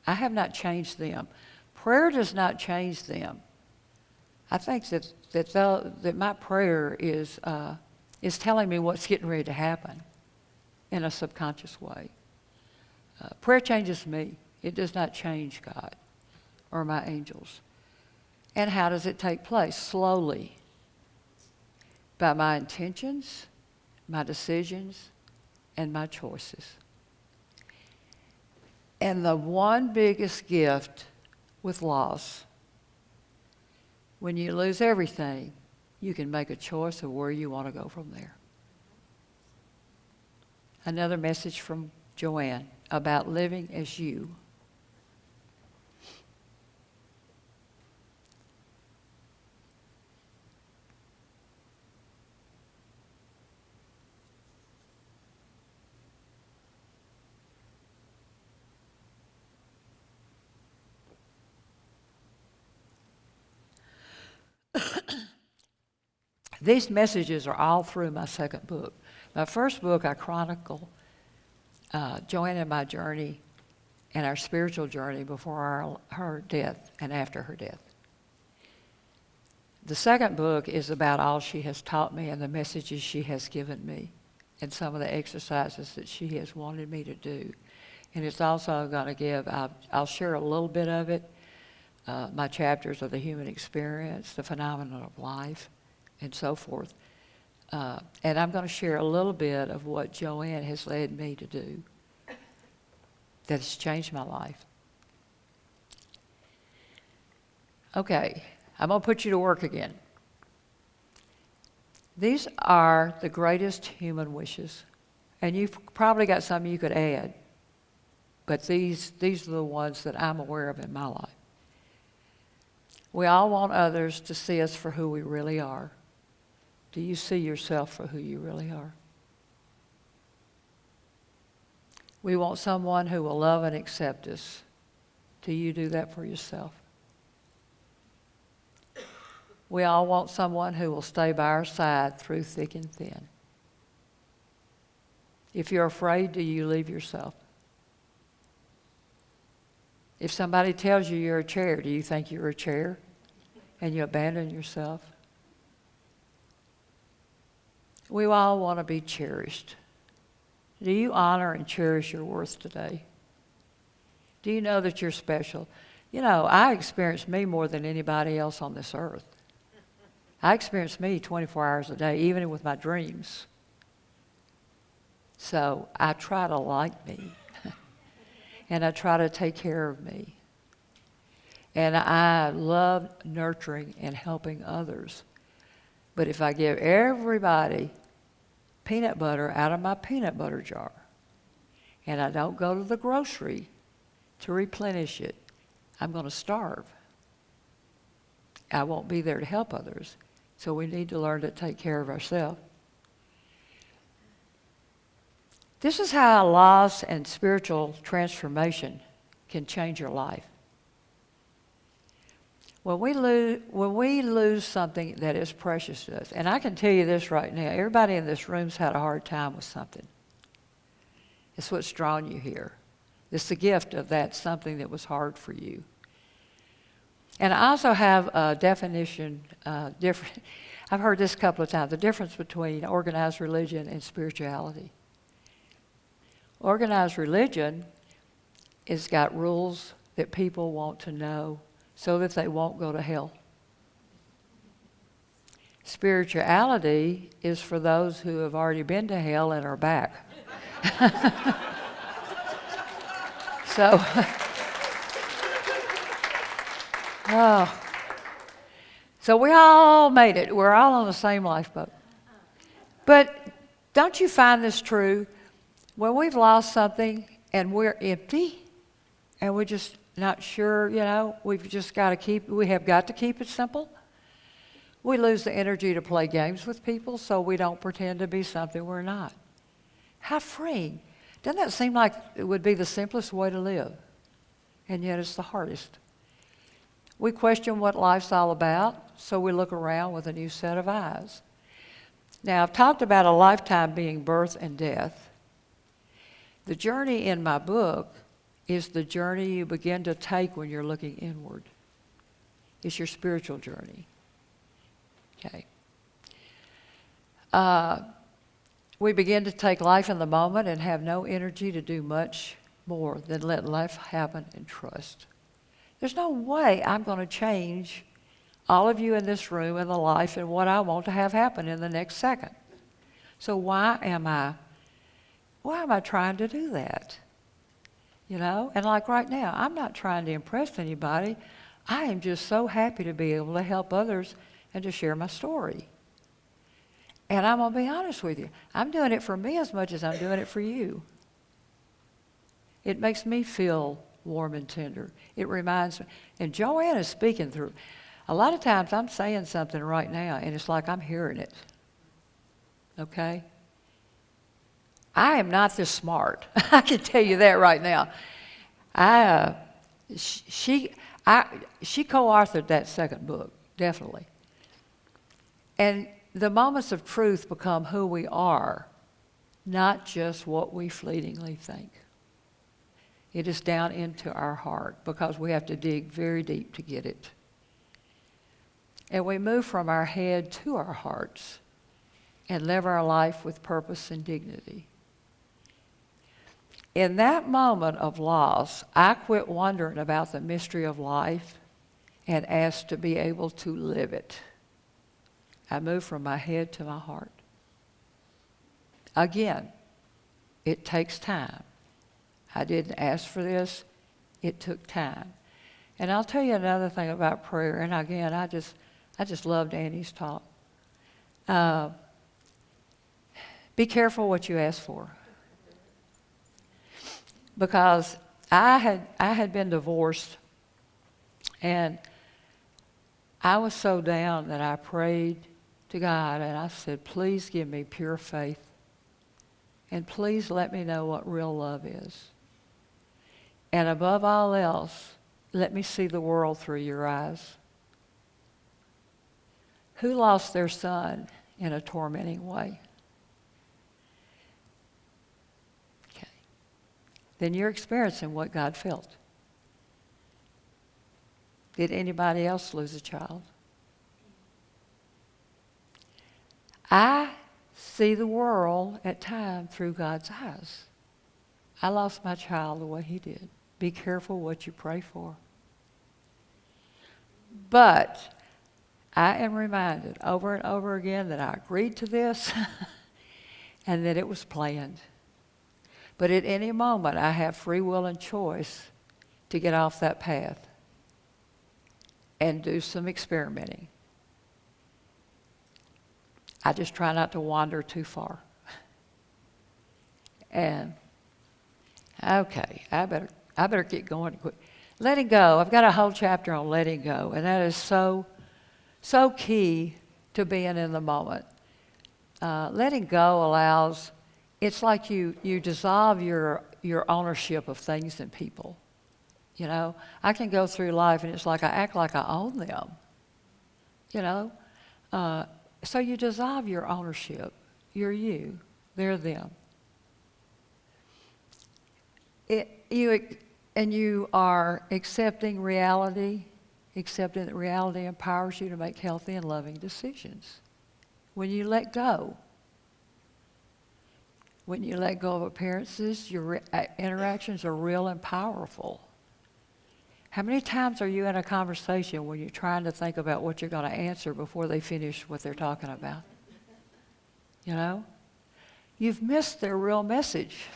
C: I have not changed them. Prayer does not change them. I think that my prayer is telling me what's getting ready to happen in a subconscious way. Prayer changes me. It does not change God or my angels. And how does it take place? Slowly. By my intentions, my decisions, and my choices. And the one biggest gift with loss, when you lose everything, you can make a choice of where you want to go from there. Another message from Joanne about living as you. These messages are all through my second book. My first book, I chronicle Joanne and my journey and our spiritual journey before her death and after her death. The second book is about all she has taught me and the messages she has given me and some of the exercises that she has wanted me to do. And it's also going to give, I'll share a little bit of it, my chapters of the human experience, the phenomenon of life, and so forth. And I'm going to share a little bit of what Joanne has led me to do that has changed my life. Okay, I'm going to put you to work again. These are the greatest human wishes. And you've probably got some you could add. But these are the ones that I'm aware of in my life. We all want others to see us for who we really are. Do you see yourself for who you really are? We want someone who will love and accept us. Do you do that for yourself? We all want someone who will stay by our side through thick and thin. If you're afraid, do you leave yourself? If somebody tells you you're a chair, do you think you're a chair and you abandon yourself? We all want to be cherished. Do you honor and cherish your worth today? Do you know that you're special? You know, I experience me more than anybody else on this earth. I experience me 24 hours a day, even with my dreams. So I try to like me. And I try to take care of me. And I love nurturing and helping others. But if I give everybody peanut butter out of my peanut butter jar, and I don't go to the grocery to replenish it, I'm going to starve. I won't be there to help others. So we need to learn to take care of ourselves. This is how loss and spiritual transformation can change your life. When we lose something that is precious to us, and I can tell you this right now, everybody in this room's had a hard time with something. It's what's drawn you here. It's the gift of that something that was hard for you. And I also have a definition, different. I've heard this a couple of times, the difference between organized religion and spirituality. Organized religion has got rules that people want to know so that they won't go to hell. Spirituality is for those who have already been to hell and are back. So, so we all made it. We're all on the same lifeboat. But don't you find this true? When we've lost something and we're empty and we're just not sure, we have got to keep it simple. We lose the energy to play games with people, so we don't pretend to be something we're not. How freeing. Doesn't that seem like it would be the simplest way to live? And yet it's the hardest. We question what life's all about, so we look around with a new set of eyes. Now, I've talked about a lifetime being birth and death. The journey in my book is the journey you begin to take when you're looking inward. It's your spiritual journey. Okay. We begin to take life in the moment and have no energy to do much more than let life happen and trust. There's no way I'm going to change all of you in this room and the life and what I want to have happen in the next second. So why am I trying to do that? You know, and like right now, I'm not trying to impress anybody. I am just so happy to be able to help others and to share my story. And I'm going to be honest with you. I'm doing it for me as much as I'm doing it for you. It makes me feel warm and tender. It reminds me. And Joanne is speaking through. A lot of times I'm saying something right now, and it's like I'm hearing it. Okay? I am not this smart. I can tell you that right now. She co-authored that second book, definitely. And the moments of truth become who we are, not just what we fleetingly think. It is down into our heart because we have to dig very deep to get it. And we move from our head to our hearts and live our life with purpose and dignity. In that moment of loss, I quit wondering about the mystery of life and asked to be able to live it. I moved from my head to my heart. Again, it takes time. I didn't ask for this. It took time. And I'll tell you another thing about prayer. And again, I just loved Annie's talk. Be careful what you ask for. Because I had been divorced, and I was so down that I prayed to God, and I said, please give me pure faith, and please let me know what real love is. And above all else, let me see the world through your eyes. Who lost their son in a tormenting way? Okay. Then you're experiencing what God felt. Did anybody else lose a child? I see the world at times through God's eyes. I lost my child the way he did. Be careful what you pray for. But I am reminded over and over again that I agreed to this and that it was planned. But at any moment, I have free will and choice to get off that path and do some experimenting. I just try not to wander too far. And okay, I better get going quick. Letting go. I've got a whole chapter on letting go, and that is so key to being in the moment. Letting go allows. It's like you dissolve your ownership of things and people. You know, I can go through life, and it's like I act like I own them. You know. So you dissolve your ownership. You're you. They're them. You are accepting reality, accepting that reality empowers you to make healthy and loving decisions. When you let go of appearances, your interactions are real and powerful. How many times are you in a conversation when you're trying to think about what you're going to answer before they finish what they're talking about? You know? You've missed their real message.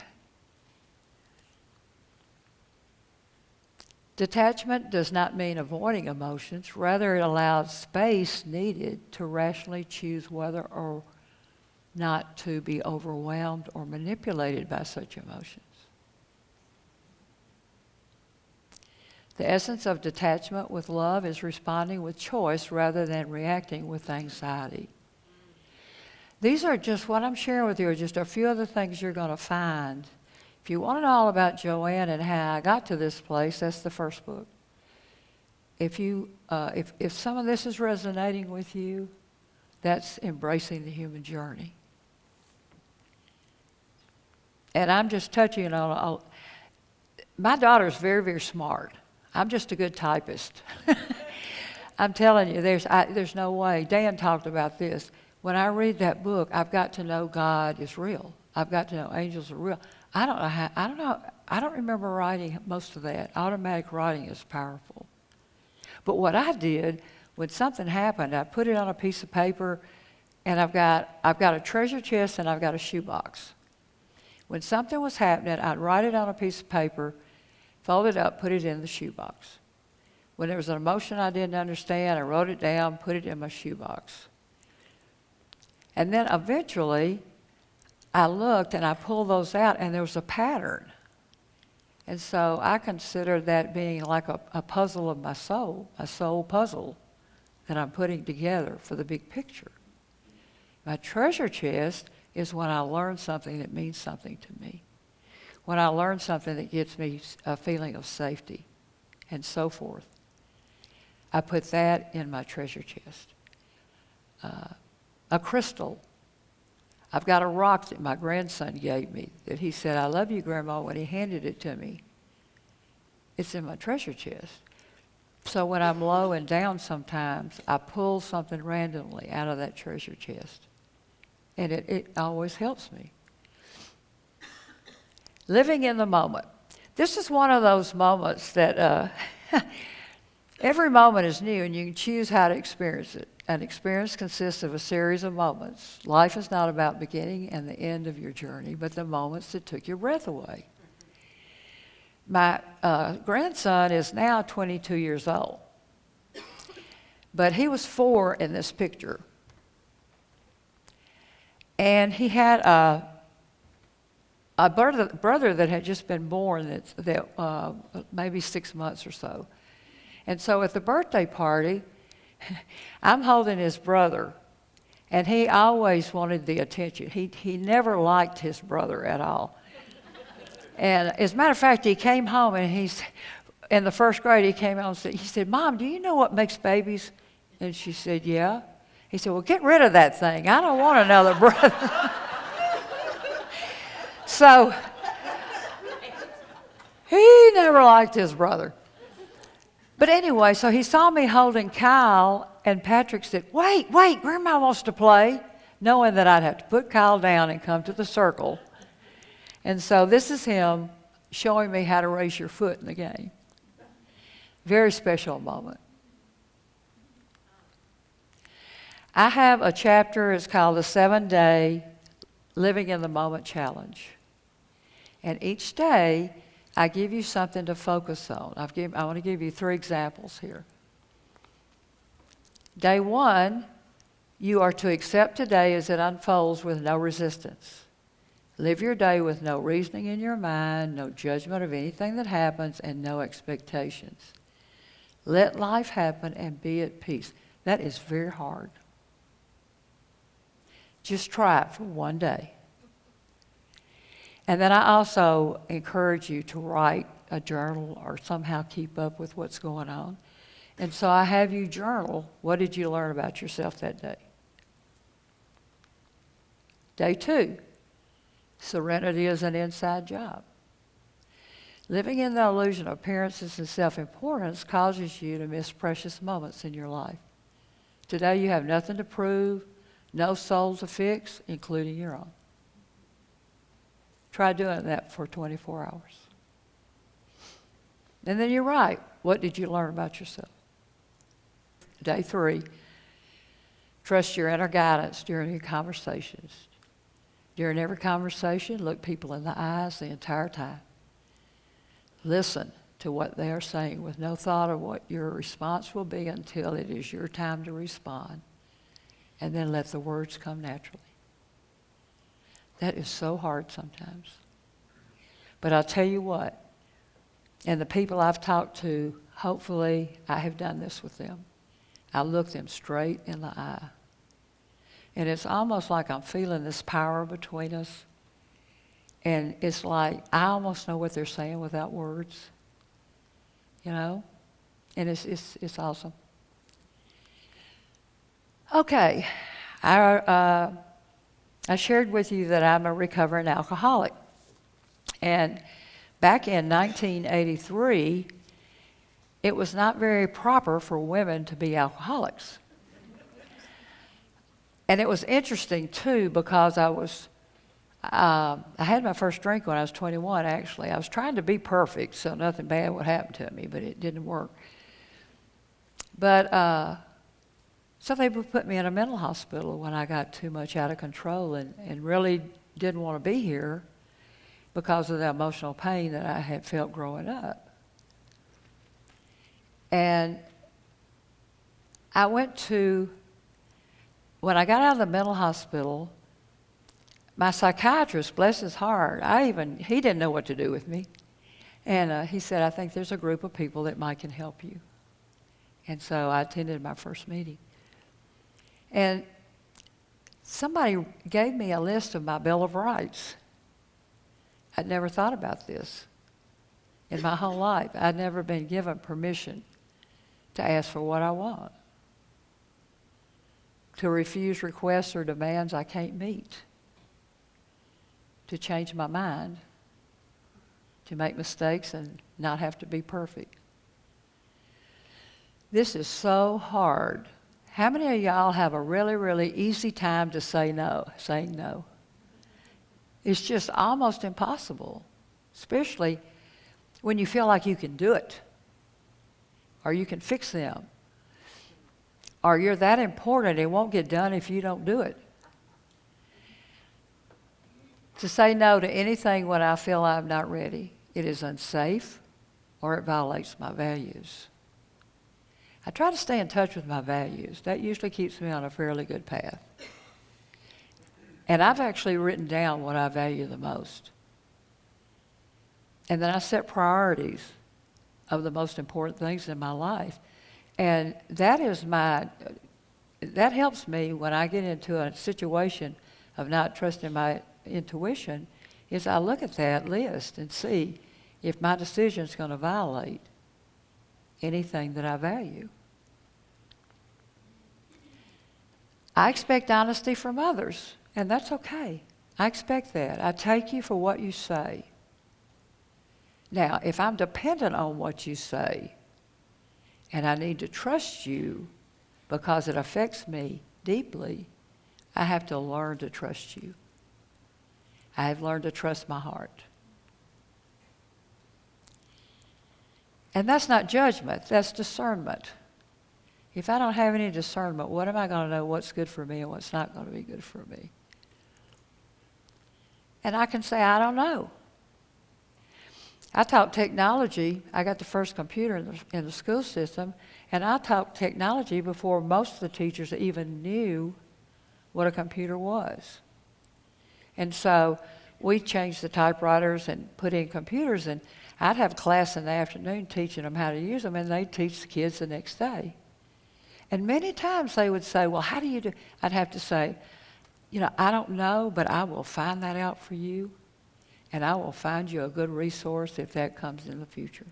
C: Detachment does not mean avoiding emotions. Rather, it allows space needed to rationally choose whether or not to be overwhelmed or manipulated by such emotions. The essence of detachment with love is responding with choice rather than reacting with anxiety. These are just what I'm sharing with you are just a few of the things you're going to find. If you want to know all about Joanne and how I got to this place, that's the first book. if some of this is resonating with you, that's embracing the human journey. And I'm just touching on, my daughter's very, very smart. I'm just a good typist. I'm telling you, there's no way. Dan talked about this. When I read that book, I've got to know God is real. I've got to know angels are real. I don't remember writing most of that. Automatic writing is powerful. But what I did, when something happened, I put it on a piece of paper, and I've got a treasure chest and I've got a shoebox. When something was happening, I'd write it on a piece of paper, fold it up, put it in the shoebox. When there was an emotion I didn't understand, I wrote it down, put it in my shoebox. And then eventually, I looked and I pulled those out, and there was a pattern. And so I consider that being like a puzzle of my soul, a soul puzzle that I'm putting together for the big picture. My treasure chest is when I learn something that means something to me, when I learn something that gives me a feeling of safety, and so forth. I put that in my treasure chest. A crystal. I've got a rock that my grandson gave me that he said, "I love you, Grandma," when he handed it to me. It's in my treasure chest. So when I'm low and down sometimes, I pull something randomly out of that treasure chest. And it always helps me. Living in the moment. This is one of those moments that every moment is new, and you can choose how to experience it. An experience consists of a series of moments. Life is not about beginning and the end of your journey, but the moments that took your breath away. My grandson is now 22 years old, but he was 4 in this picture. And he had a brother that had just been born that maybe 6 months or so. And so at the birthday party, I'm holding his brother, and he always wanted the attention. He never liked his brother at all. And as a matter of fact, he came home, and in the first grade, he came home and he said, "Mom, do you know what makes babies?" And she said, "Yeah." He said, "Well, get rid of that thing. I don't want another brother." So he never liked his brother. But anyway, so he saw me holding Kyle, and Patrick said, wait, Grandma wants to play, knowing that I'd have to put Kyle down and come to the circle. And so this is him showing me how to raise your foot in the game. Very special moment. I have a chapter, it's called the 7-Day Living in the Moment Challenge. And each day, I give you something to focus on. I want to give you 3 examples here. Day 1, you are to accept today as it unfolds with no resistance. Live your day with no reasoning in your mind, no judgment of anything that happens, and no expectations. Let life happen and be at peace. That is very hard. Just try it for one day. And then I also encourage you to write a journal or somehow keep up with what's going on. And so I have you journal, what did you learn about yourself that day? Day 2, serenity is an inside job. Living in the illusion of appearances and self-importance causes you to miss precious moments in your life. Today you have nothing to prove, no soul to fix, including your own. Try doing that for 24 hours. And then you're right. What did you learn about yourself? Day 3, trust your inner guidance during your conversations. During every conversation, look people in the eyes the entire time. Listen to what they are saying with no thought of what your response will be until it is your time to respond. And then let the words come naturally. That is so hard sometimes. But I'll tell you what, and the people I've talked to, hopefully I have done this with them. I look them straight in the eye. And it's almost like I'm feeling this power between us. And it's like I almost know what they're saying without words. You know? And it's awesome. Okay, I shared with you that I'm a recovering alcoholic. And back in 1983, it was not very proper for women to be alcoholics. And it was interesting, too, because I had my first drink when I was 21, actually. I was trying to be perfect so nothing bad would happen to me, but it didn't work. But so they would put me in a mental hospital when I got too much out of control and really didn't want to be here because of the emotional pain that I had felt growing up. And when I got out of the mental hospital, my psychiatrist, bless his heart, he didn't know what to do with me. And he said, I think there's a group of people that can help you. And so I attended my first meeting. And somebody gave me a list of my Bill of Rights. I'd never thought about this in my whole life. I'd never been given permission to ask for what I want, to refuse requests or demands I can't meet, to change my mind, to make mistakes and not have to be perfect. This is so hard. How many of y'all have a really, really easy time to saying no? It's just almost impossible, especially when you feel like you can do it, or you can fix them, or you're that important it won't get done if you don't do it. To say no to anything when I feel I'm not ready, it is unsafe or it violates my values. I try to stay in touch with my values. That usually keeps me on a fairly good path. And I've actually written down what I value the most. And then I set priorities of the most important things in my life. And that helps me when I get into a situation of not trusting my intuition, is I look at that list and see if my decision is going to violate anything that I value. I expect honesty from others, and that's okay. I expect that. I take you for what you say. Now, if I'm dependent on what you say, and I need to trust you because it affects me deeply, I have to learn to trust you. I have learned to trust my heart. And that's not judgment, that's discernment. If I don't have any discernment, what am I going to know what's good for me and what's not going to be good for me? And I can say, I don't know. I taught technology. I got the first computer in the school system, and I taught technology before most of the teachers even knew what a computer was. And so we changed the typewriters and put in computers, and I'd have a class in the afternoon teaching them how to use them, and they'd teach the kids the next day. And many times they would say, well, how do you do? I'd have to say, I don't know, but I will find that out for you, and I will find you a good resource if that comes in the future.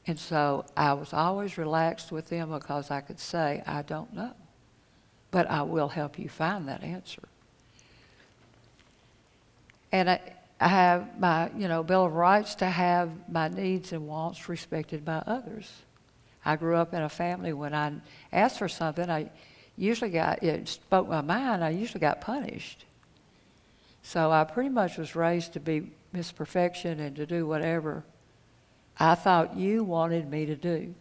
C: And so I was always relaxed with them because I could say, I don't know, but I will help you find that answer. And I have my, Bill of Rights to have my needs and wants respected by others. I grew up in a family when I asked for something, it spoke my mind, I usually got punished. So I pretty much was raised to be Miss Perfection and to do whatever I thought you wanted me to do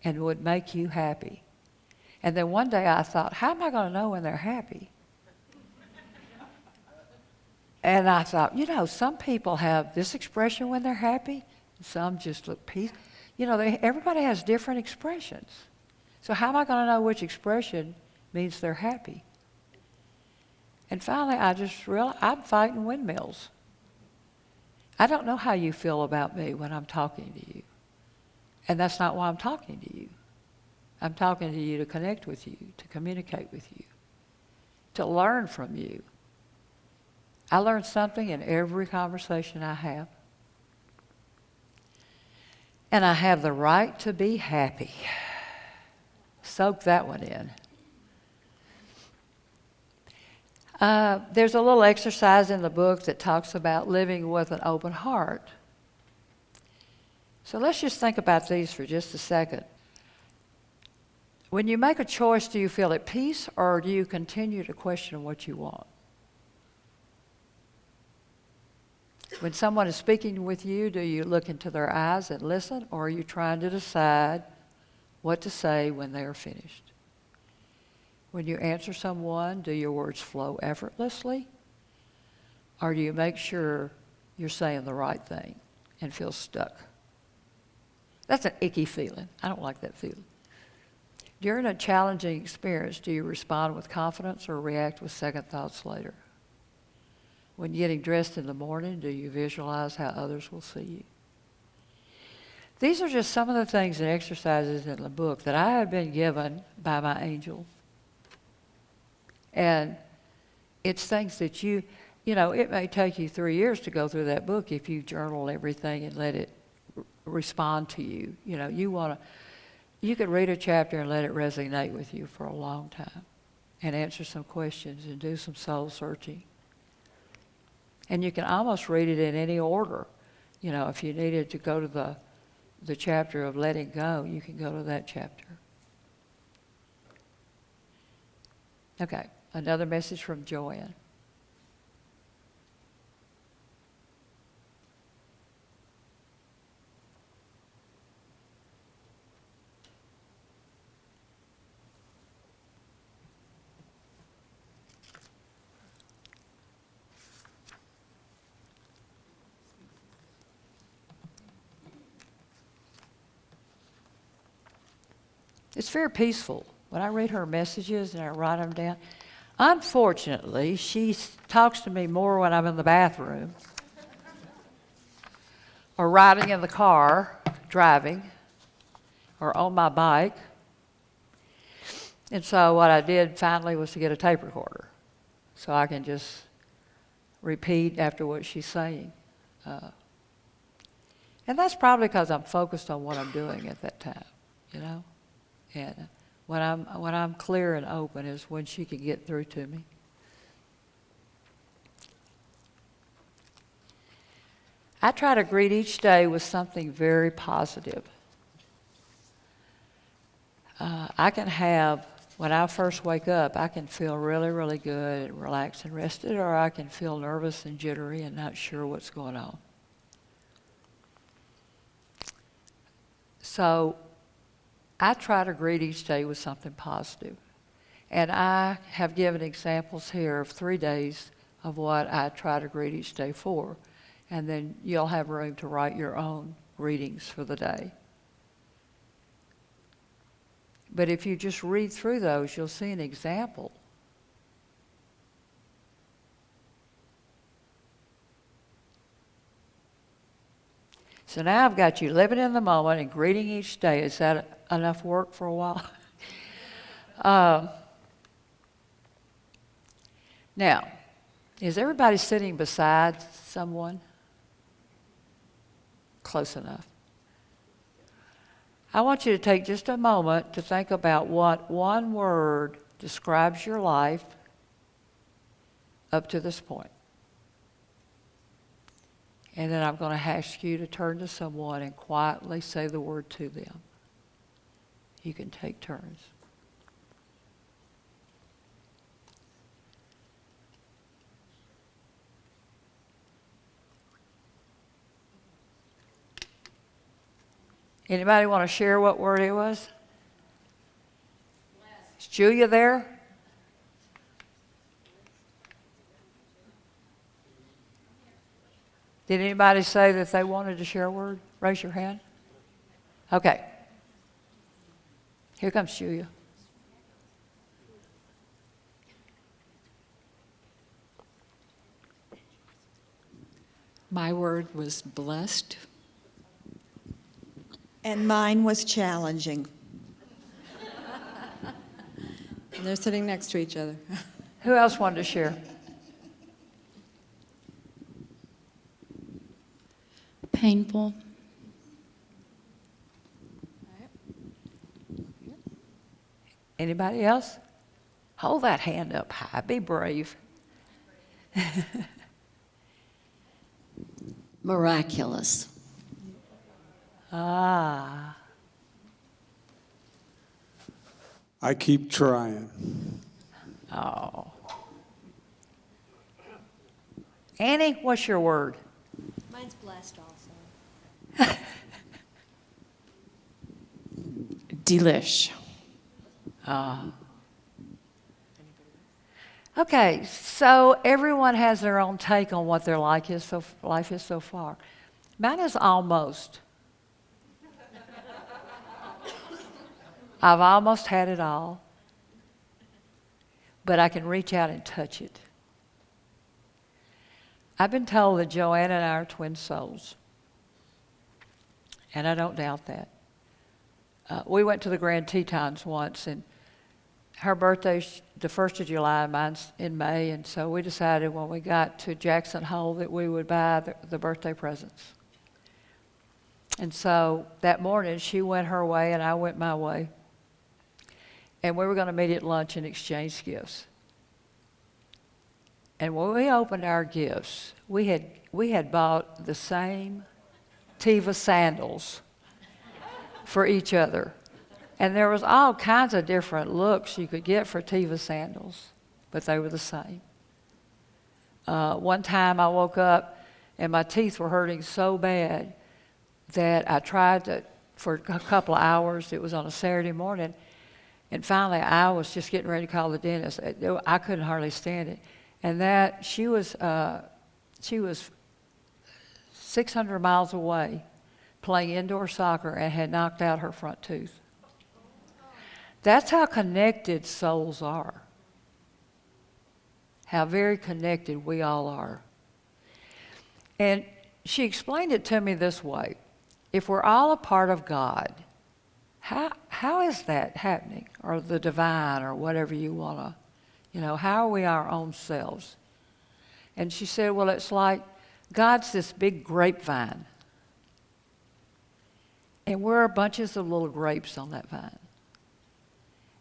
C: and would make you happy. And then one day I thought, how am I going to know when they're happy? And I thought, some people have this expression when they're happy, and some just look peaceful. Everybody has different expressions. So how am I going to know which expression means they're happy? And finally, I just realized I'm fighting windmills. I don't know how you feel about me when I'm talking to you. And that's not why I'm talking to you. I'm talking to you to connect with you, to communicate with you, to learn from you. I learn something in every conversation I have. And I have the right to be happy. Soak that one in. There's a little exercise in the book that talks about living with an open heart. So let's just think about these for just a second. When you make a choice, do you feel at peace or do you continue to question what you want? When someone is speaking with you, do you look into their eyes and listen, or are you trying to decide what to say when they are finished? When you answer someone, do your words flow effortlessly, or do you make sure you're saying the right thing and feel stuck? That's an icky feeling. I don't like that feeling. During a challenging experience, do you respond with confidence or react with second thoughts later? When getting dressed in the morning, do you visualize how others will see you? These are just some of the things and exercises in the book that I have been given by my angel. And it's things that you know, it may take you 3 years to go through that book if you journal everything and let it respond to you. You know, you could read a chapter and let it resonate with you for a long time and answer some questions and do some soul searching. And you can almost read it in any order. You know, if you needed to go to the chapter of letting go, you can go to that chapter. Okay, another message from Joanne. It's very peaceful. When I read her messages and I write them down, unfortunately, she talks to me more when I'm in the bathroom or riding in the car, driving, or on my bike. And so what I did finally was to get a tape recorder so I can just repeat after what she's saying. And that's probably because I'm focused on what I'm doing at that time, you know? And when I'm clear and open is when she can get through to me. I try to greet each day with something very positive. When I first wake up, I can feel really, really good and relaxed and rested, or I can feel nervous and jittery and not sure what's going on. So I try to greet each day with something positive. And I have given examples here of 3 days of what I try to greet each day for. And then you'll have room to write your own greetings for the day. But if you just read through those, you'll see an example. So now I've got you living in the moment and greeting each day. Is that enough work for a while? Now, is everybody sitting beside someone? Close enough. I want you to take just a moment to think about what one word describes your life up to this point. And then I'm going to ask you to turn to someone and quietly say the word to them. You can take turns. Anybody want to share what word it was? Is Julia there? Did anybody say that they wanted to share a word? Raise your hand. Okay. Here comes Julia.
B: My word was blessed.
D: And mine was challenging.
A: And they're sitting next to each other.
C: Who else wanted to share?
E: Painful.
C: Anybody else? Hold that hand up high. Be brave.
E: Miraculous.
C: Ah.
F: I keep trying.
C: Oh. Annie, what's your word?
G: Mine's blessed also.
E: Delish.
C: Okay, so everyone has their own take on what their life is so far. Mine is almost. I've almost had it all, but I can reach out and touch it. I've been told that Joanne and I are twin souls, and I don't doubt that. We went to the Grand Tetons once, and her birthday's the 1st of July, mine's in May, and so we decided when we got to Jackson Hole that we would buy the birthday presents. And so that morning, she went her way and I went my way. And we were going to meet at lunch and exchange gifts. And when we opened our gifts, we had bought the same Teva sandals for each other. And there was all kinds of different looks you could get for Teva sandals, but they were the same. One time I woke up and my teeth were hurting so bad that I tried to, for a couple of hours, it was on a Saturday morning, and finally I was just getting ready to call the dentist. I couldn't hardly stand it. And that she was 600 miles away playing indoor soccer and had knocked out her front tooth. That's how connected souls are. How very connected we all are. And she explained it to me this way. If we're all a part of God, how is that happening? Or the divine, or whatever you want to, how are we our own selves? And she said, well, it's like God's this big grapevine. And we're bunches of little grapes on that vine.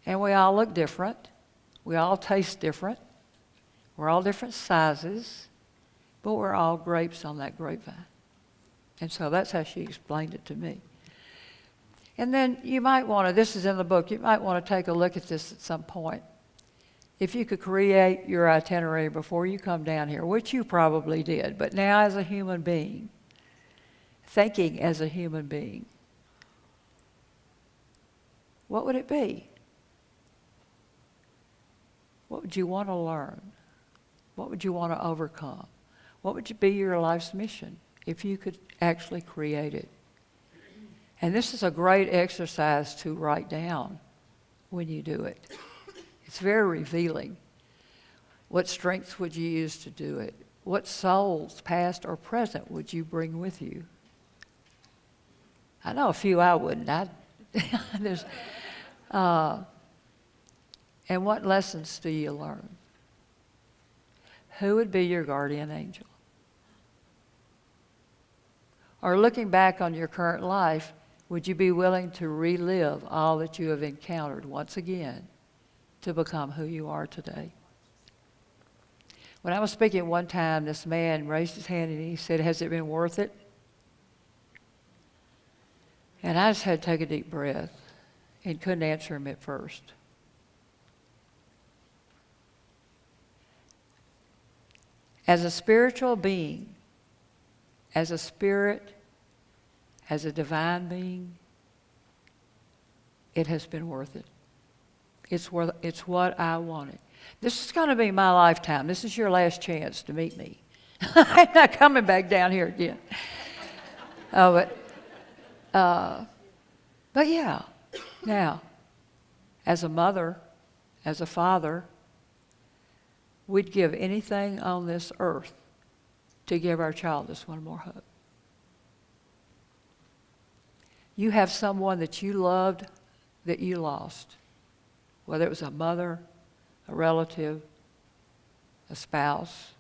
C: And we all look different. We all taste different. We're all different sizes, but we're all grapes on that grapevine. And so that's how she explained it to me. And then you might want to, this is in the book, you might want to take a look at this at some point. If you could create your itinerary before you come down here, which you probably did, but now as a human being, thinking as a human being, what would it be? What would you want to learn? What would you want to overcome? What would be your life's mission if you could actually create it? And this is a great exercise to write down when you do it. It's very revealing. What strengths would you use to do it? What souls, past or present, would you bring with you? I know a few I wouldn't. And what lessons do you learn? Who would be your guardian angel? Or looking back on your current life, would you be willing to relive all that you have encountered once again to become who you are today? When I was speaking one time, this man raised his hand and he said, has it been worth it? And I just had to take a deep breath and couldn't answer him at first. As a spiritual being, as a spirit, as a divine being, it has been worth it. It's what I wanted. This is going to be my lifetime. This is your last chance to meet me. I'm not coming back down here again. But yeah, now, as a mother, as a father, we'd give anything on this earth to give our child this one more hug. You have someone that you loved that you lost, whether it was a mother, a relative, a spouse.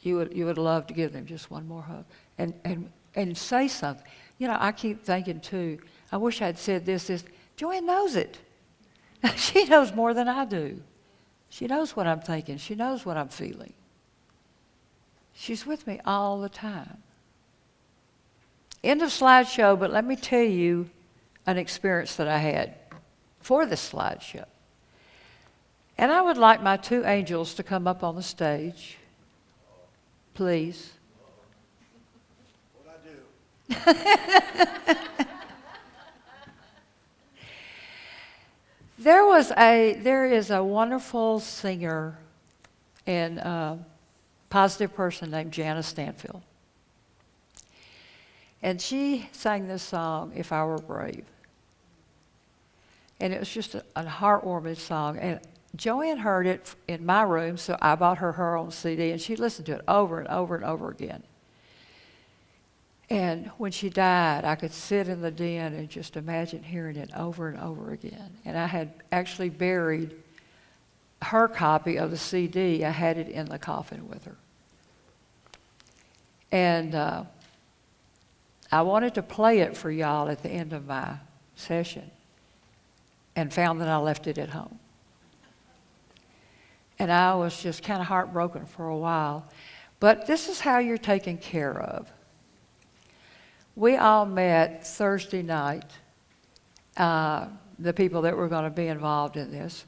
C: You would love to give them just one more hug and say something. I keep thinking too, I wish I'd said this. Joanne knows it. She knows more than I do. She knows what I'm thinking. She knows what I'm feeling. She's with me all the time. End of slideshow, but let me tell you an experience that I had for this slideshow. And I would like my two angels to come up on the stage, please. There is a wonderful singer and positive person named Janice Stanfield. And she sang this song, If I Were Brave. And it was just a heartwarming song. And Joanne heard it in my room, so I bought her own CD, and she listened to it over and over and over again. And when she died, I could sit in the den and just imagine hearing it over and over again. And I had actually buried her copy of the CD. I had it in the coffin with her. And I wanted to play it for y'all at the end of my session and found that I left it at home. And I was just kind of heartbroken for a while. But this is how you're taken care of. We all met Thursday night, the people that were going to be involved in this,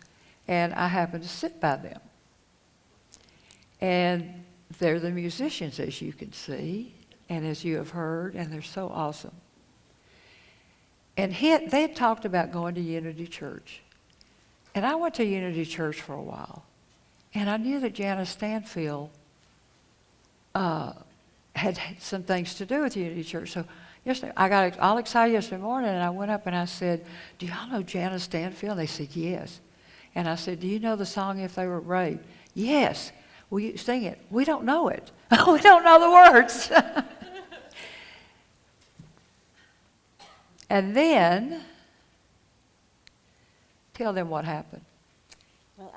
C: and I happened to sit by them. And they're the musicians, as you can see, and as you have heard, and they're so awesome. And they had talked about going to Unity Church. And I went to Unity Church for a while, and I knew that Janice Stanfield had some things to do with Unity Church. So yesterday, I got all excited yesterday morning, and I went up and I said, do y'all know Janice Stanfield? And they said, yes. And I said, do you know the song If They Were Brave? Yes. Will you sing it? We don't know it. We don't know the words. And then, tell them what happened.
G: Well,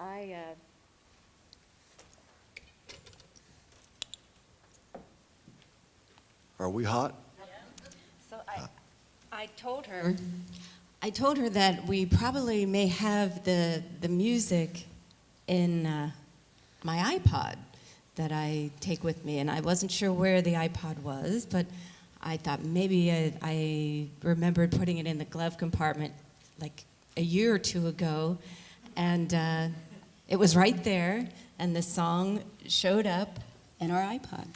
H: Are we hot?
G: so I told her, that we probably may have the music in my iPod that I take with me, and I wasn't sure where the iPod was, but I thought maybe I remembered putting it in the glove compartment like a year or two ago, and it was right there, and the song showed up in our iPod.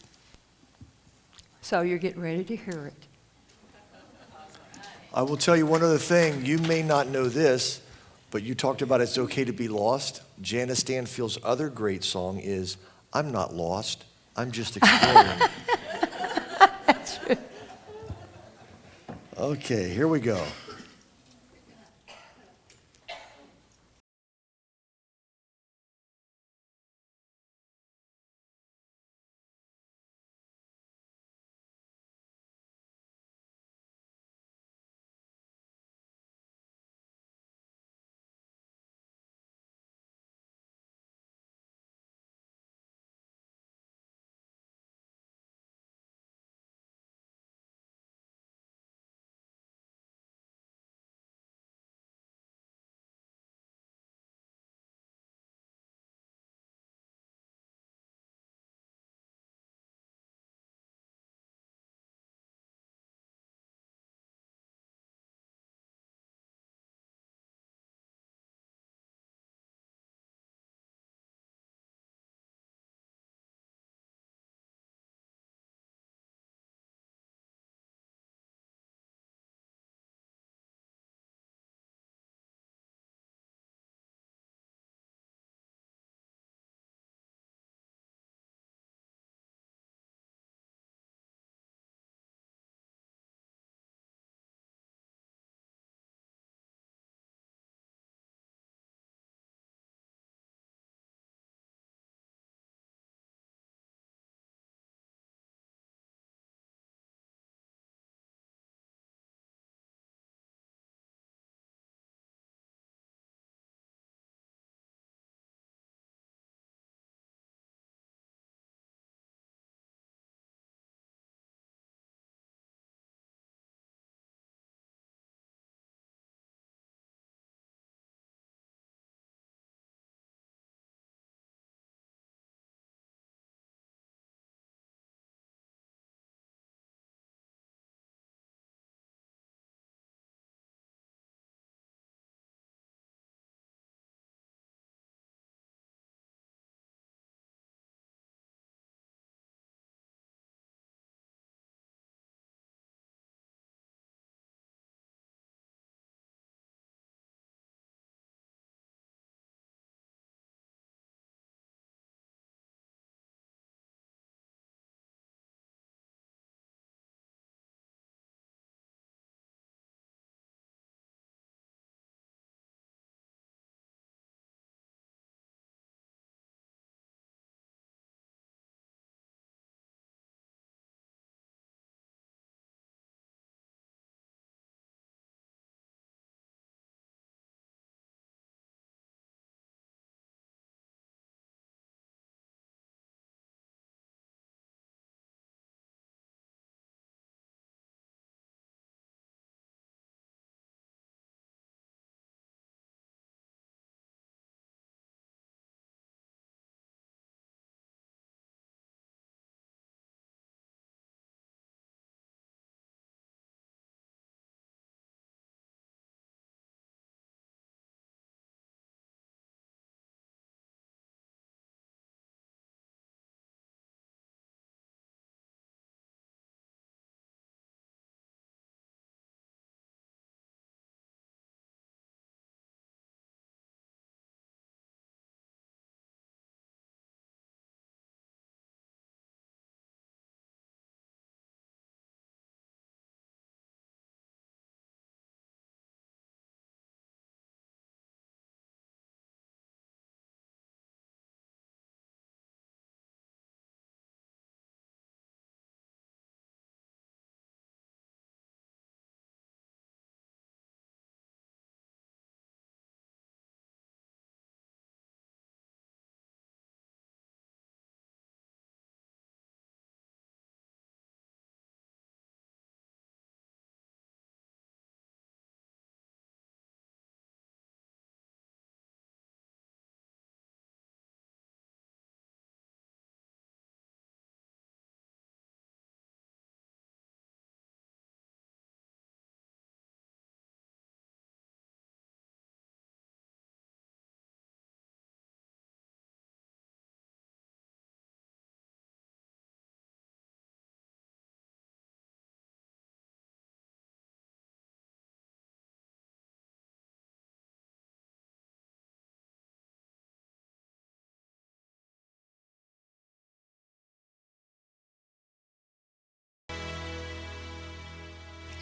C: So you're getting ready to hear it.
H: I will tell you one other thing. You may not know this, but you talked about It's Okay to Be Lost. Janice Stanfield's other great song is I'm Not Lost, I'm Just Exploring.
C: That's true.
H: Okay, here we go.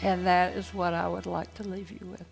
C: And that is what I would like to leave you with.